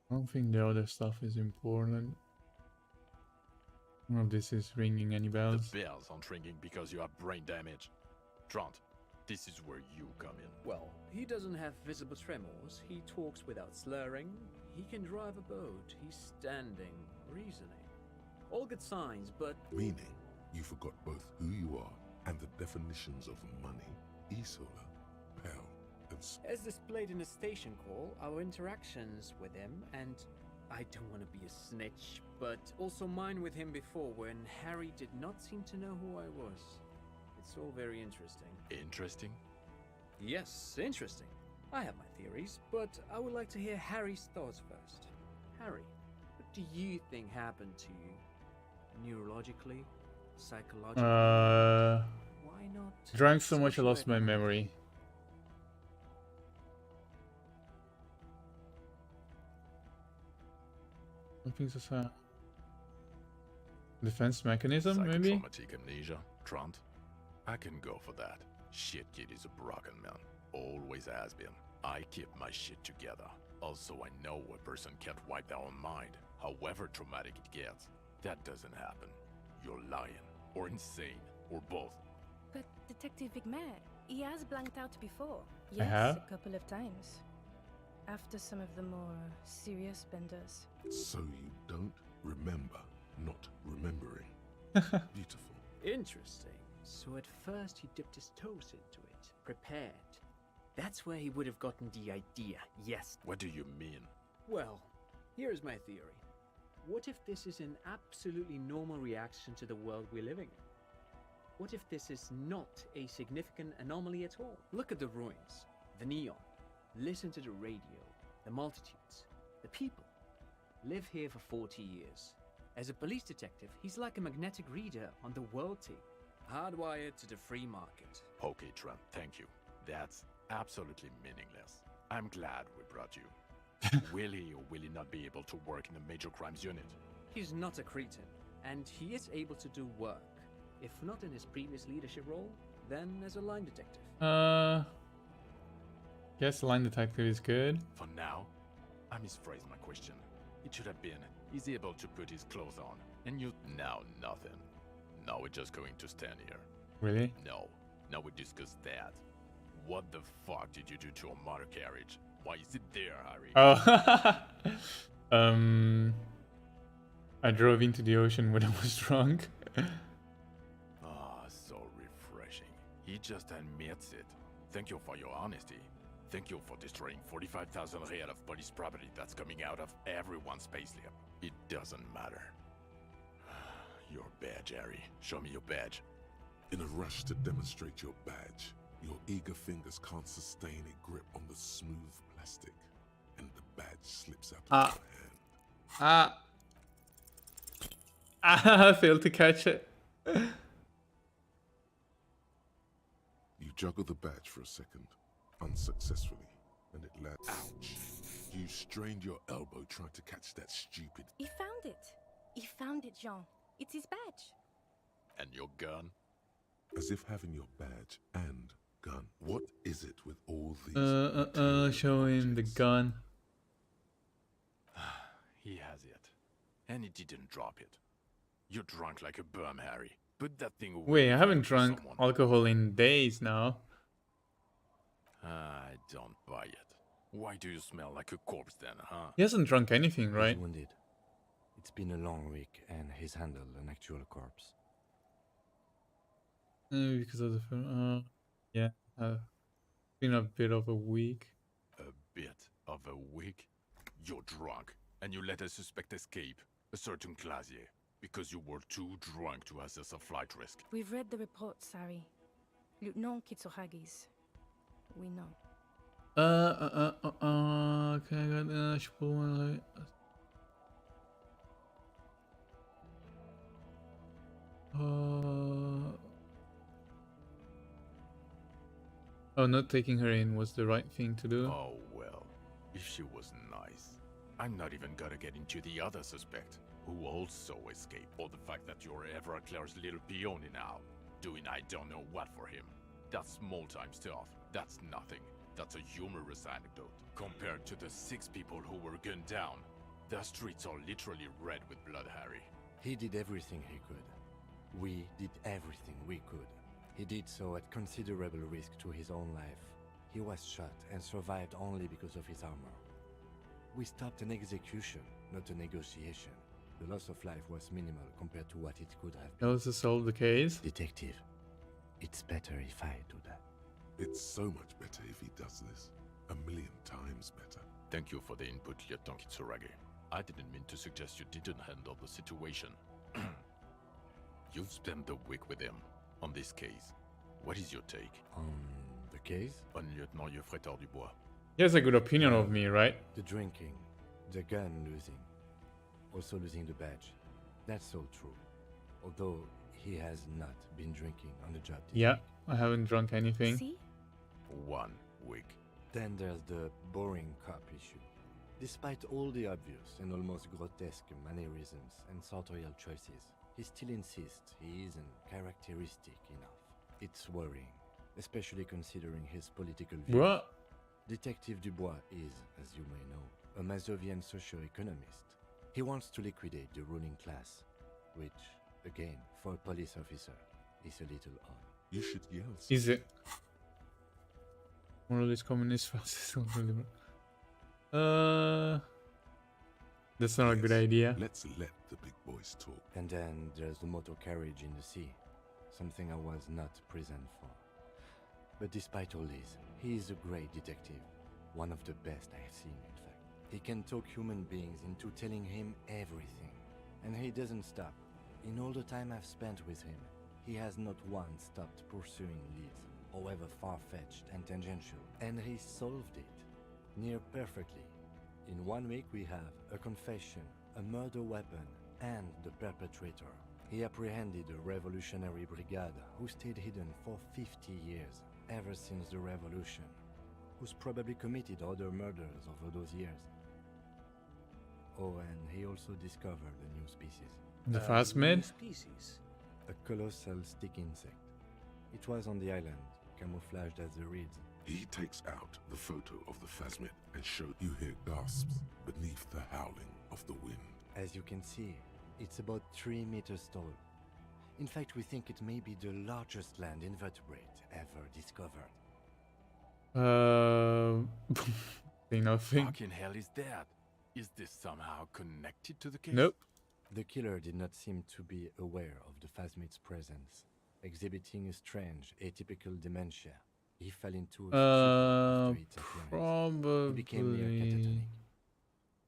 I don't think the other stuff is important. None of this is ringing any bells. The bells aren't ringing because you have brain damage. Trant, this is where you come in. Well, he doesn't have visible tremors, he talks without slurring, he can drive a boat, he's standing, reasoning. All good signs, but... Meaning, you forgot both who you are and the definitions of money, e-solar, pal, and As displayed in the station call, our interactions with him, and I don't want to be a snitch, but also mine with him before when Harry did not seem to know who I was. It's all very interesting. Interesting? Yes, interesting. I have my theories, but I would like to hear Harry's thoughts first. Harry, what do you think happened to you? Neurologically? Psychologically? Why not? Drank so much I lost my socioeconomically? memory. I think it's a defense mechanism, maybe? Psychotraumatic amnesia, Trant? I can go for that. Shit kid is a broken man. Always has been. I keep my shit together. Also, I know a person can't wipe their own mind, however traumatic it gets. That doesn't happen. You're lying, or insane, or both. But Detective Vigmer, he has blanked out before. I have? A couple of times. After some of the more serious benders. so you don't remember not remembering. Beautiful. Interesting. So at first he dipped his toes into it, prepared. That's where he would have gotten the idea, yes. What do you mean? Well, here's my theory. What if this is an absolutely normal reaction to the world we're living in? What if this is not a significant anomaly at all? Look at the ruins, the neon, listen to the radio, the multitudes, the people. Live here for 40 years. As a police detective, he's like a magnetic reader on the world tape, hardwired to the free market. Okay, Trent, thank you. That's absolutely meaningless. I'm glad we brought you. Will he or will he not be able to work in a major crimes unit? He's not a cretin, and he is able to do work. If not in his previous leadership role, then as a line detective. Guess line detective is good. For now, I misphrased my question. It should have been, is he able to put his clothes on? And you, now nothing. Now we're just going to stand here. Really? No, now we discuss that. What the fuck did you do to a motor carriage? Why is it there, Harry? Oh. I drove into the ocean when I was drunk. Ah, so refreshing. He just admits it. Thank you for your honesty. Thank you for destroying 45,000 real of police property that's coming out of everyone's payslip. It doesn't matter. Your badge, Harry. Show me your badge. In a rush to demonstrate your badge, your eager fingers can't sustain a grip on the smooth plastic, and the badge slips out of your hand. I failed to catch it. You juggle the badge for a second, unsuccessfully, and it lands. Ouch! You strained your elbow trying to catch that stupid. He found it. He found it, Jean. It's his badge. And your gun? As if having your badge and gun. What is it with all these? material Show him the objects? gun. He has it. And he didn't drop it. You're drunk like a bum, Harry. Put that thing away. Wait, I before haven't you kill drunk someone. alcohol in days now. I don't buy it. Why do you smell like a corpse then, huh? He hasn't drunk anything, He's right? wounded. It's been a long week, and he's handled an actual corpse. Because of the film. Yeah. Been a bit of a week. A bit of a week? You're drunk, and you let a suspect escape, a certain Clasier, because you were too drunk to assess a flight risk. We've read the report, Sari. Lieutenant Kitsuragis. We know. Okay, I got I should pull one. Oh, not taking her in was the right thing to do. Oh well, if she was nice. I'm not even gonna get into the other suspect, who also escaped, or the fact that you're Everclear's little peony now, doing I don't know what for him. That's small-time stuff. That's nothing. That's a humorous anecdote. Compared to the 6 people who were gunned down, the streets are literally red with blood, Harry. He did everything he could. We did everything we could. He did so at considerable risk to his own life. He was shot and survived only because of his armor. We stopped an execution, not a negotiation. The loss of life was minimal compared to what it could have That been. was to solve the case. Detective, it's better if I do that. It's so much better if he does this. 1,000,000 times better. Thank you for the input, Lieutenant Kitsuragi. I didn't mean to suggest you didn't handle the situation. You've spent the week with him on this case. What is your take On the case, on Lieutenant Geoffrey Dubois? He has a good opinion of me, right? the drinking, the gun losing, also losing the badge. That's all true. Although he has not been drinking on the job this Yeah, week. I haven't drunk anything. See? 1 week. Then there's the boring cop issue. Despite all the obvious and almost grotesque mannerisms and sartorial choices, he still insists he isn't characteristic enough. It's worrying, especially considering his political views. What? Detective Dubois is, as you may know, a Mazovian socio-economist. He wants to liquidate the ruling class, which, again, for a police officer, is a little odd. You should yell. Is it? Moralist, communist, fascist, liberal. That's not a good Yes, idea. Let's let the big boys talk. And then there's the motor carriage in the sea, something I was not present for. But despite all this, he is a great detective, one of the best I have seen, in fact. He can talk human beings into telling him everything, and he doesn't stop. In all the time I've spent with him, he has not once stopped pursuing leads, however far-fetched and tangential, and he solved it, near perfectly. In 1 week we have a confession, a murder weapon, and the perpetrator. He apprehended a revolutionary brigade who stayed hidden for 50 years, ever since the revolution, who's probably committed other murders over those years. Oh, and he also discovered a new species, The phasmid? Species. a colossal stick insect. It was on the island, camouflaged as the reeds. He takes out the photo of the phasmid and shows you hear gasps beneath the howling of the wind. As you can see, it's about 3 meters tall. In fact, we think it may be the largest land invertebrate ever discovered. Say nothing. Fucking hell is that? Is this somehow connected to the case? Nope. The killer did not seem to be aware of the phasmid's presence, exhibiting a strange, atypical dementia. He fell into a after its appearance. He became near Probably catatonic.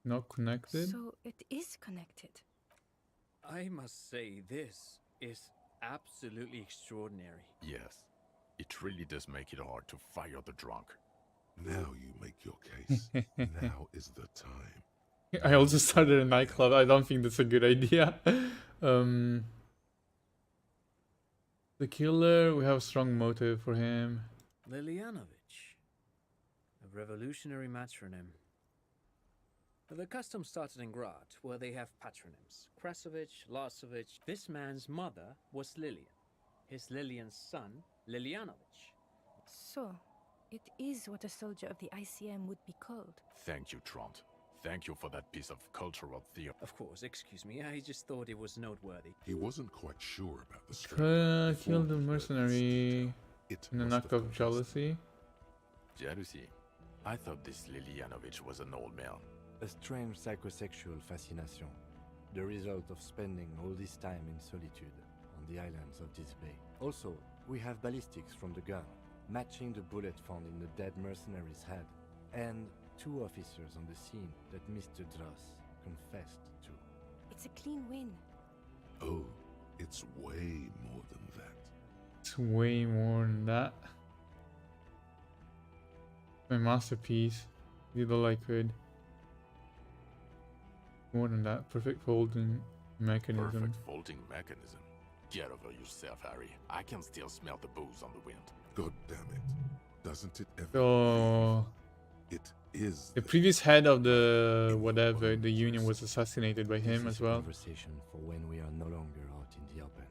not connected. So it is connected. I must say, this is absolutely extraordinary. Yes. It really does make it hard to fire the drunk. Now you make your case. Now is the time. I also started a nightclub. I don't think that's a good idea. um, the killer, we have a strong motive for him. Lilianovich. A revolutionary matronym. The custom started in Grad, where they have patronyms. Krasovich, Lasovich. This man's mother was Lilian. His Lilian's son, Lilianovich. So, it is what a soldier of the ICM would be called. Thank you, Trond. Thank you for that piece of cultural theory. Of course, excuse me, I just thought it was noteworthy. He wasn't quite sure about the strength. Killed a mercenary It in an must act have of been jealousy. Jealousy? I thought this Lilianovich was an old man. A strange psychosexual fascination, the result of spending all this time in solitude on the islands of this bay. Also, we have ballistics from the gun, matching the bullet found in the dead mercenary's head, and 2 officers on the scene that Mr. Dross confessed to. It's a clean win. Oh, it's way more than that. It's way more than that. My masterpiece. Did all I could. More than that. Perfect folding mechanism. Perfect folding mechanism. Get over yourself, Harry. I can still smell the booze on the wind. God damn it. Doesn't it ever? So It is. the previous head of the whatever the union was assassinated by him This as is a well. conversation for when we are no longer out in the open,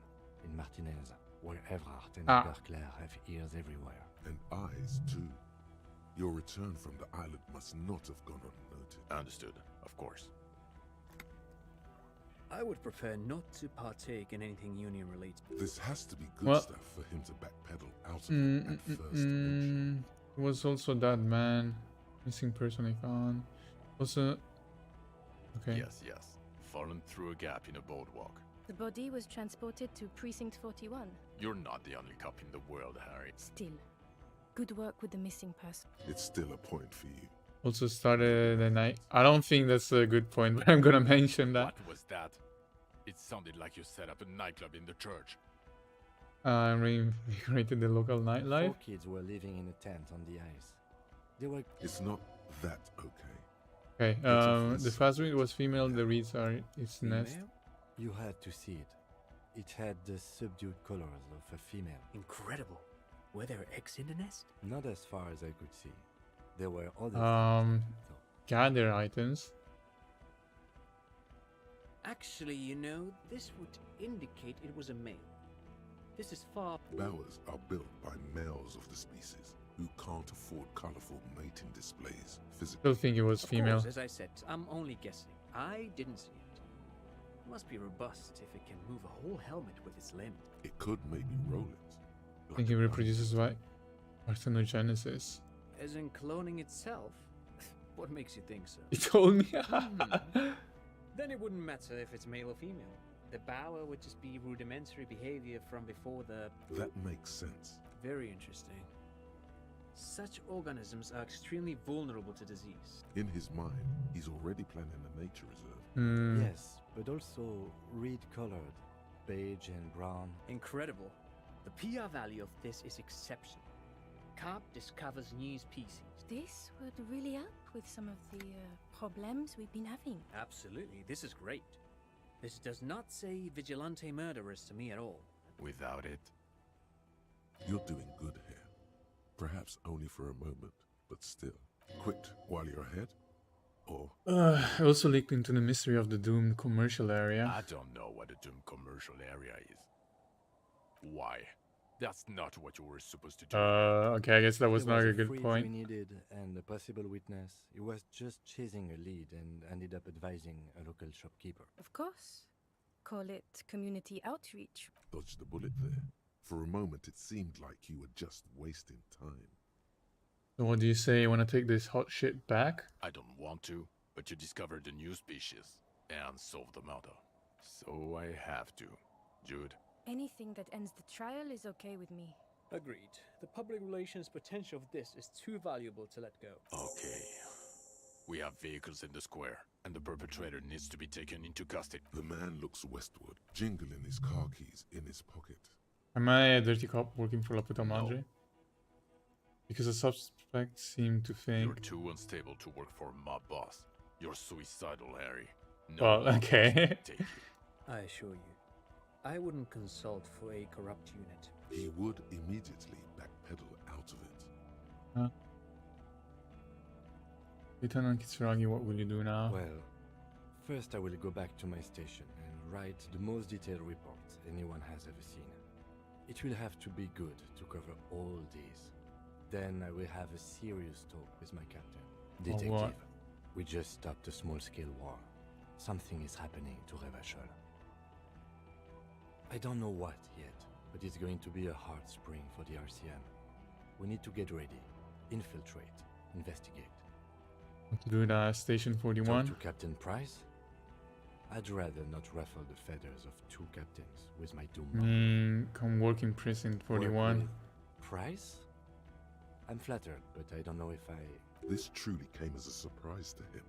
in Martinez, where Everard and Ah. Berclair have ears everywhere. And eyes too. Your return from the island must not have gone unnoted. Understood, of course. I would prefer not to partake in anything union related. This has to be good Well- stuff for him to backpedal out of it at first mention. It was also that man. Missing person I found. Also. Okay. Yes, yes. Fallen through a gap in a boardwalk. The body was transported to Precinct 41. You're not the only cop in the world, Harry. Still, good work with the missing person. It's still a point for you. Also started the night. I don't think that's a good point, but I'm gonna mention that. What was that? It sounded like you set up a nightclub in the church. Reinvigorated the local 4 nightlife. kids were living in a tent on the ice. They were It's not that okay. Okay. It's The fast read was female. The reads are its nest. Female? You had to see it. It had the subdued colors of a female. Incredible. Were there eggs in the nest? Not as far as I could see. There were other though. Gather items. Actually, you know, this would indicate it was a male. This is far... Bowers are built by males of the species who can't afford colorful mating displays. Physically, Still think it was Of female. course, as I said, I'm only guessing. I didn't see it. It must be robust if it can move a whole helmet with its limb. it could maybe roll it. I think it a reproduces by parthenogenesis. As in cloning itself? What makes you think so? He told me. Then it wouldn't matter if it's male or female. The bower would just be rudimentary behavior from before the... That makes sense. Very interesting. Such organisms are extremely vulnerable to disease. In his mind, he's already planning a nature reserve. Hmm. Yes, but also reed-colored, beige and brown. Incredible. The PR value of this is exceptional. Carp discovers new species. This would really help with some of the problems we've been having. Absolutely, this is great. This does not say vigilante murderers to me at all. Without it, You're doing good here. Perhaps only for a moment, but still. Quit while you're ahead? Or I also leaked into the mystery of the doomed commercial area. I don't know what a doomed commercial area is. Why? That's not what you were supposed to do. Okay, I guess that was There not a a good fridge point. we needed and a possible witness. He was just chasing a lead and ended up advising a local shopkeeper. Of course. Call it community outreach. dodged the bullet there. For a moment, it seemed like you were just wasting time. So what do you say? You want to take this hot shit back? I don't want to, but you discovered a new species and solved the murder. So I have to. Jude, Anything that ends the trial is okay with me. Agreed. The public relations potential of this is too valuable to let go. okay. We have vehicles in the square, and the perpetrator needs to be taken into custody. The man looks westward, jingling his car keys in his pocket. Am I a dirty cop working for La Puta No. Madre? Because the suspect seemed to You're think... too unstable to work for a mob boss. You're suicidal, Harry. No Well, one okay. wants to take you. I assure you, I wouldn't consult for a corrupt unit. He would immediately backpedal out of it. Huh? Lieutenant Kitsuragi, what will you do now? Well, first I will go back to my station and write the most detailed report anyone has ever seen. It will have to be good to cover all these. Then I will have a serious talk with my captain. Detective, what? we just stopped a small-scale war. Something is happening to Revachol. I don't know what yet, but it's going to be a hard spring for the RCM. We need to get ready, infiltrate, investigate. What to do at Station Talk 41? to Captain Price? I'd rather not ruffle the feathers of two captains with my doom. Come work in Precinct Work 41. with Price? I'm flattered, but I don't know if I... This truly came as a surprise to him.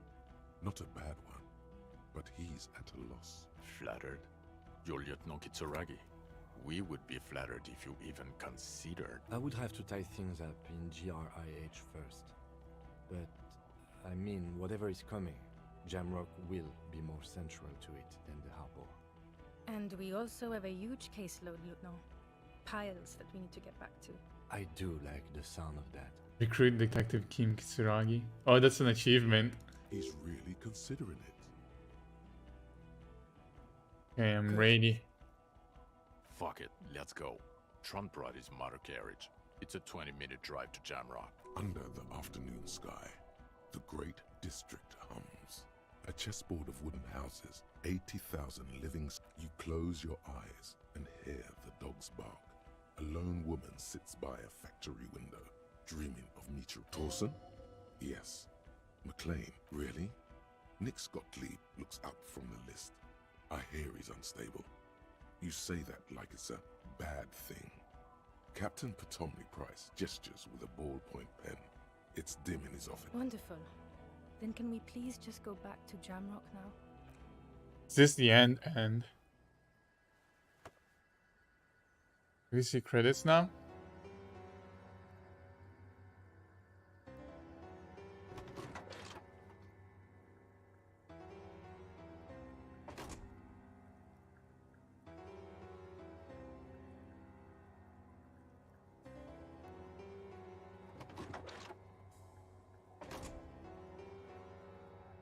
Not a bad one, but he's at a loss. Flattered? You're Lieutenant Kitsuragi. We would be flattered if you even considered. I would have to tie things up in GRIH first. But, I mean, whatever is coming, Jamrock will be more central to it than the harbor. And we also have a huge caseload, Lieutenant. Piles that we need to get back to. I do like the sound of that. Recruit Detective Kim Kitsuragi. Oh, that's an achievement. He's really considering it. Okay, I'm Good. ready. Fuck it, let's go. Tron brought his motor carriage. It's a 20-minute drive to Jamrock. Under the afternoon sky, the great district hums. A chessboard of wooden houses, 80,000 living... You close your eyes and hear the dogs bark. A lone woman sits by a factory window, dreaming of meeting Torsen? Yes. McLean, really? Nick Gottlieb looks up from the list. I hear he's unstable. You say that like it's a bad thing. Captain Potomny Price gestures with a ballpoint pen. It's dim in his office. Wonderful. Then can we please just go back to Jamrock now? Is this the end? Do we see credits now?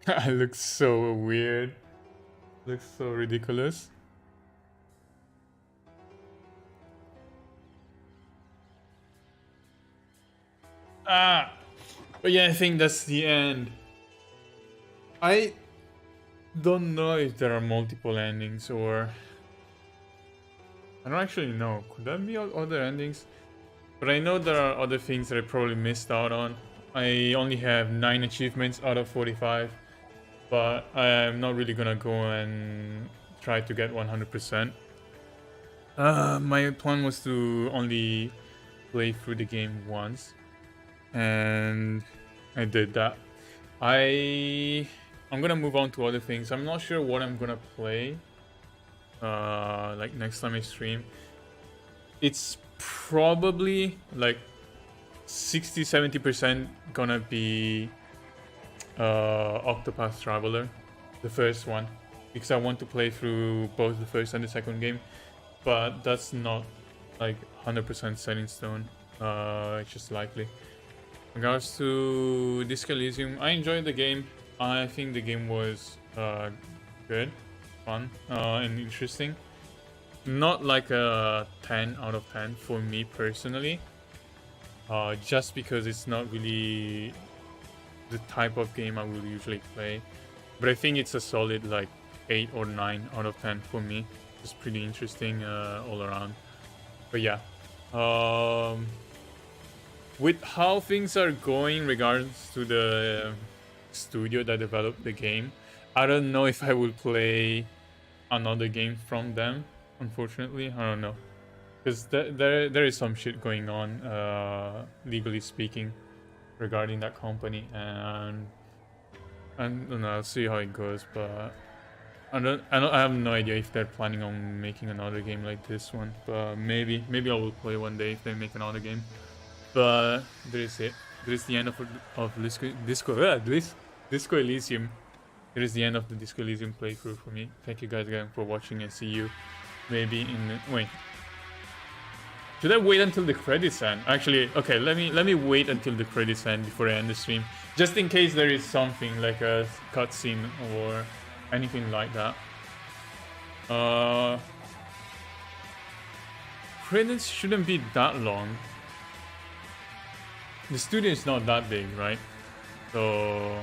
I look so weird. Looks so ridiculous. But yeah, I think that's the end. I don't know if there are multiple endings or... I don't actually know. Could that be other endings? But I know there are other things that I probably missed out on. I only have 9 achievements out of 45. But I'm not really gonna go and try to get 100%. My plan was to only play through the game once. And I did that. I'm gonna move on to other things. I'm not sure what I'm gonna play. Like next time I stream. It's probably like 60-70% gonna be Octopath Traveler, the first one, because I want to play through both the first and the second game, but that's not like 100% set in stone. It's just likely. In regards to Disco Elysium, I enjoyed the game. I think the game was good, fun, and interesting. Not like a 10 out of 10 for me personally, just because it's not really the type of game I will usually play, but I think it's a solid like 8 or 9 out of 10 for me. It's pretty interesting all around. But yeah, with how things are going in regards to the studio that developed the game, I don't know if I will play another game from them, unfortunately. I don't know, because there is some shit going on, legally speaking, regarding that company, and I don't know, I'll see how it goes, but I have no idea if they're planning on making another game like this one, but maybe I will play one day if they make another game. But there is it. There is the end of Disco Elysium. it is the end of the Disco Elysium playthrough for me. Thank you guys again for watching, and see you maybe in the... Wait. Should I wait until the credits end? Actually, okay, let me wait until the credits end before I end the stream. Just in case there is something like a cutscene or anything like that. Credits shouldn't be that long. The studio is not that big, right? So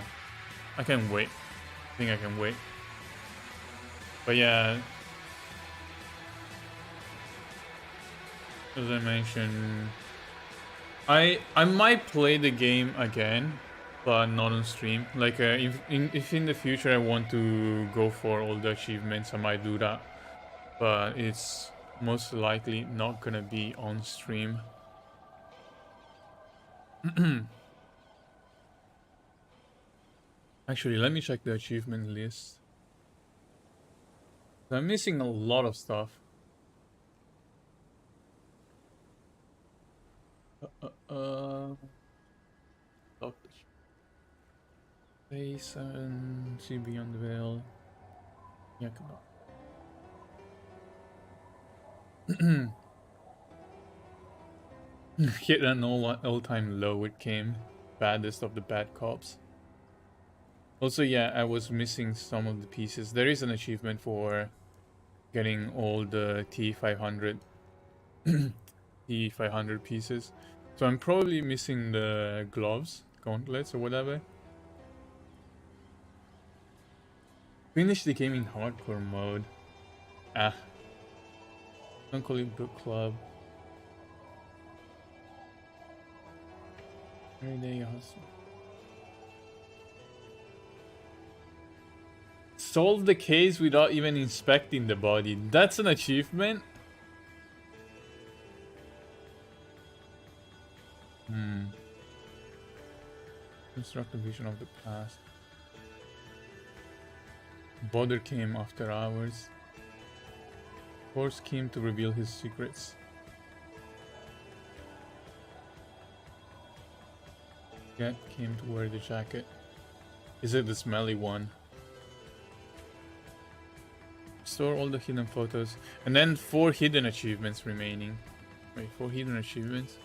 I can wait. I think I can wait. But yeah, as I mentioned, I might play the game again, but not on stream. Like if in the future I want to go for all the achievements, I might do that. But it's most likely not gonna be on stream. Actually, let me check the achievement list. I'm missing a lot of stuff. Lock the space and see beyond the veil. Yeah, come on. Hit an all-time low it came. Baddest of the bad cops. Also, yeah, I was missing some of the pieces. There is an achievement for getting all the T500 T500 pieces. So I'm probably missing the gloves, gauntlets or whatever. Finish the game in hardcore mode. Ah. Don't call it book club. Everyday hustle. Solve the case without even inspecting the body. That's an achievement? Construct a vision of the past. Bodder came after hours. Force came to reveal his secrets. Cat came to wear the jacket. Is it the smelly one? Store all the hidden photos. And then 4 hidden achievements remaining. Wait, 4 hidden achievements?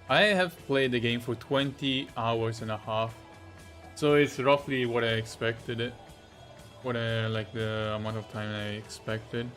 I have played the game for 20 hours and a half. So it's roughly what I expected it. What I like the amount of time I expected.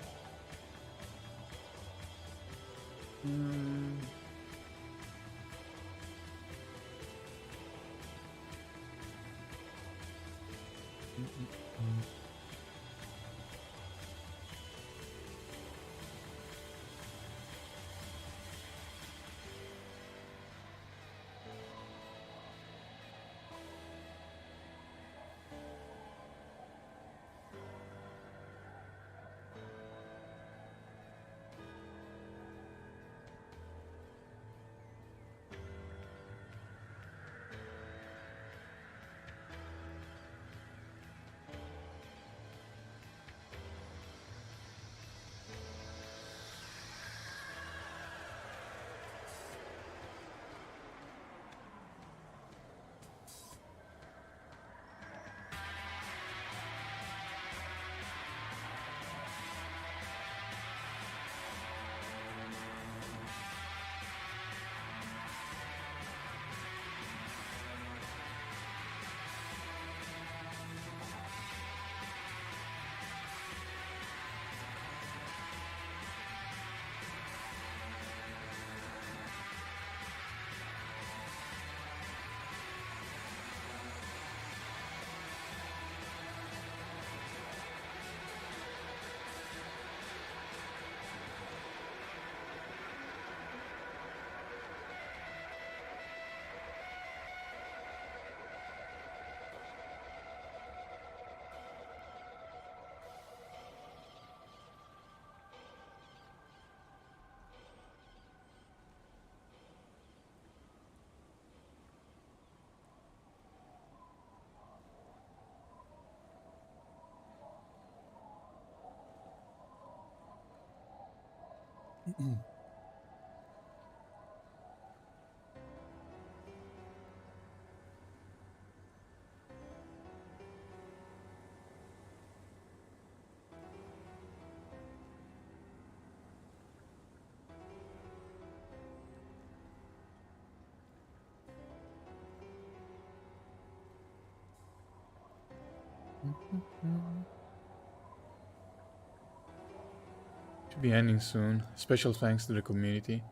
Should be ending soon. Special thanks to the community.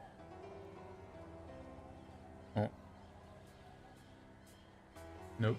Oh. Nope.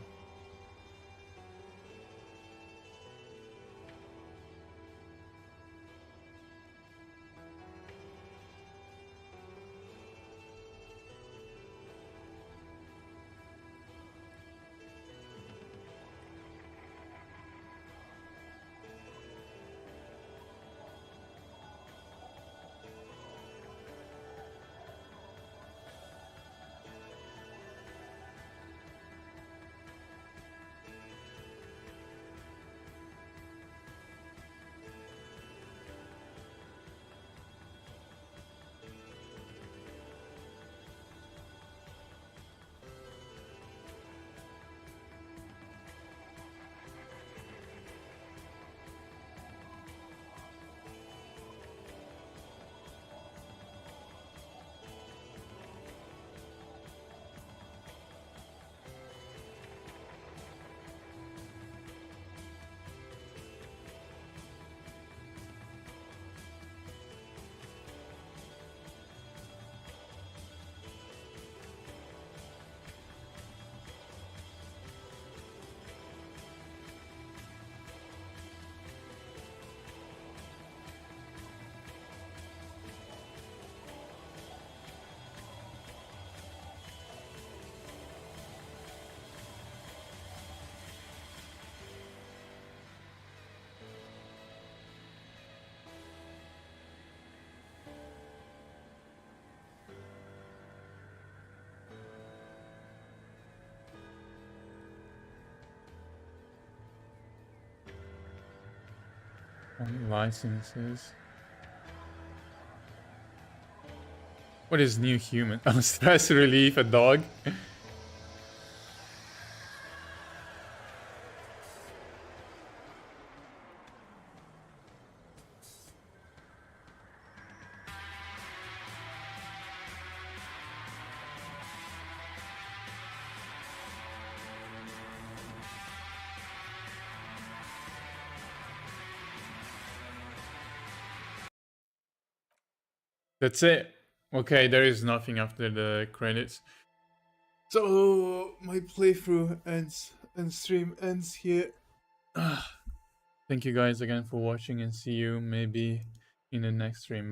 Licenses. What is new human? Oh, stress relief, a dog. That's it. Okay, there is nothing after the credits. So my playthrough ends and stream ends here. Thank you guys again for watching and see you maybe in the next stream.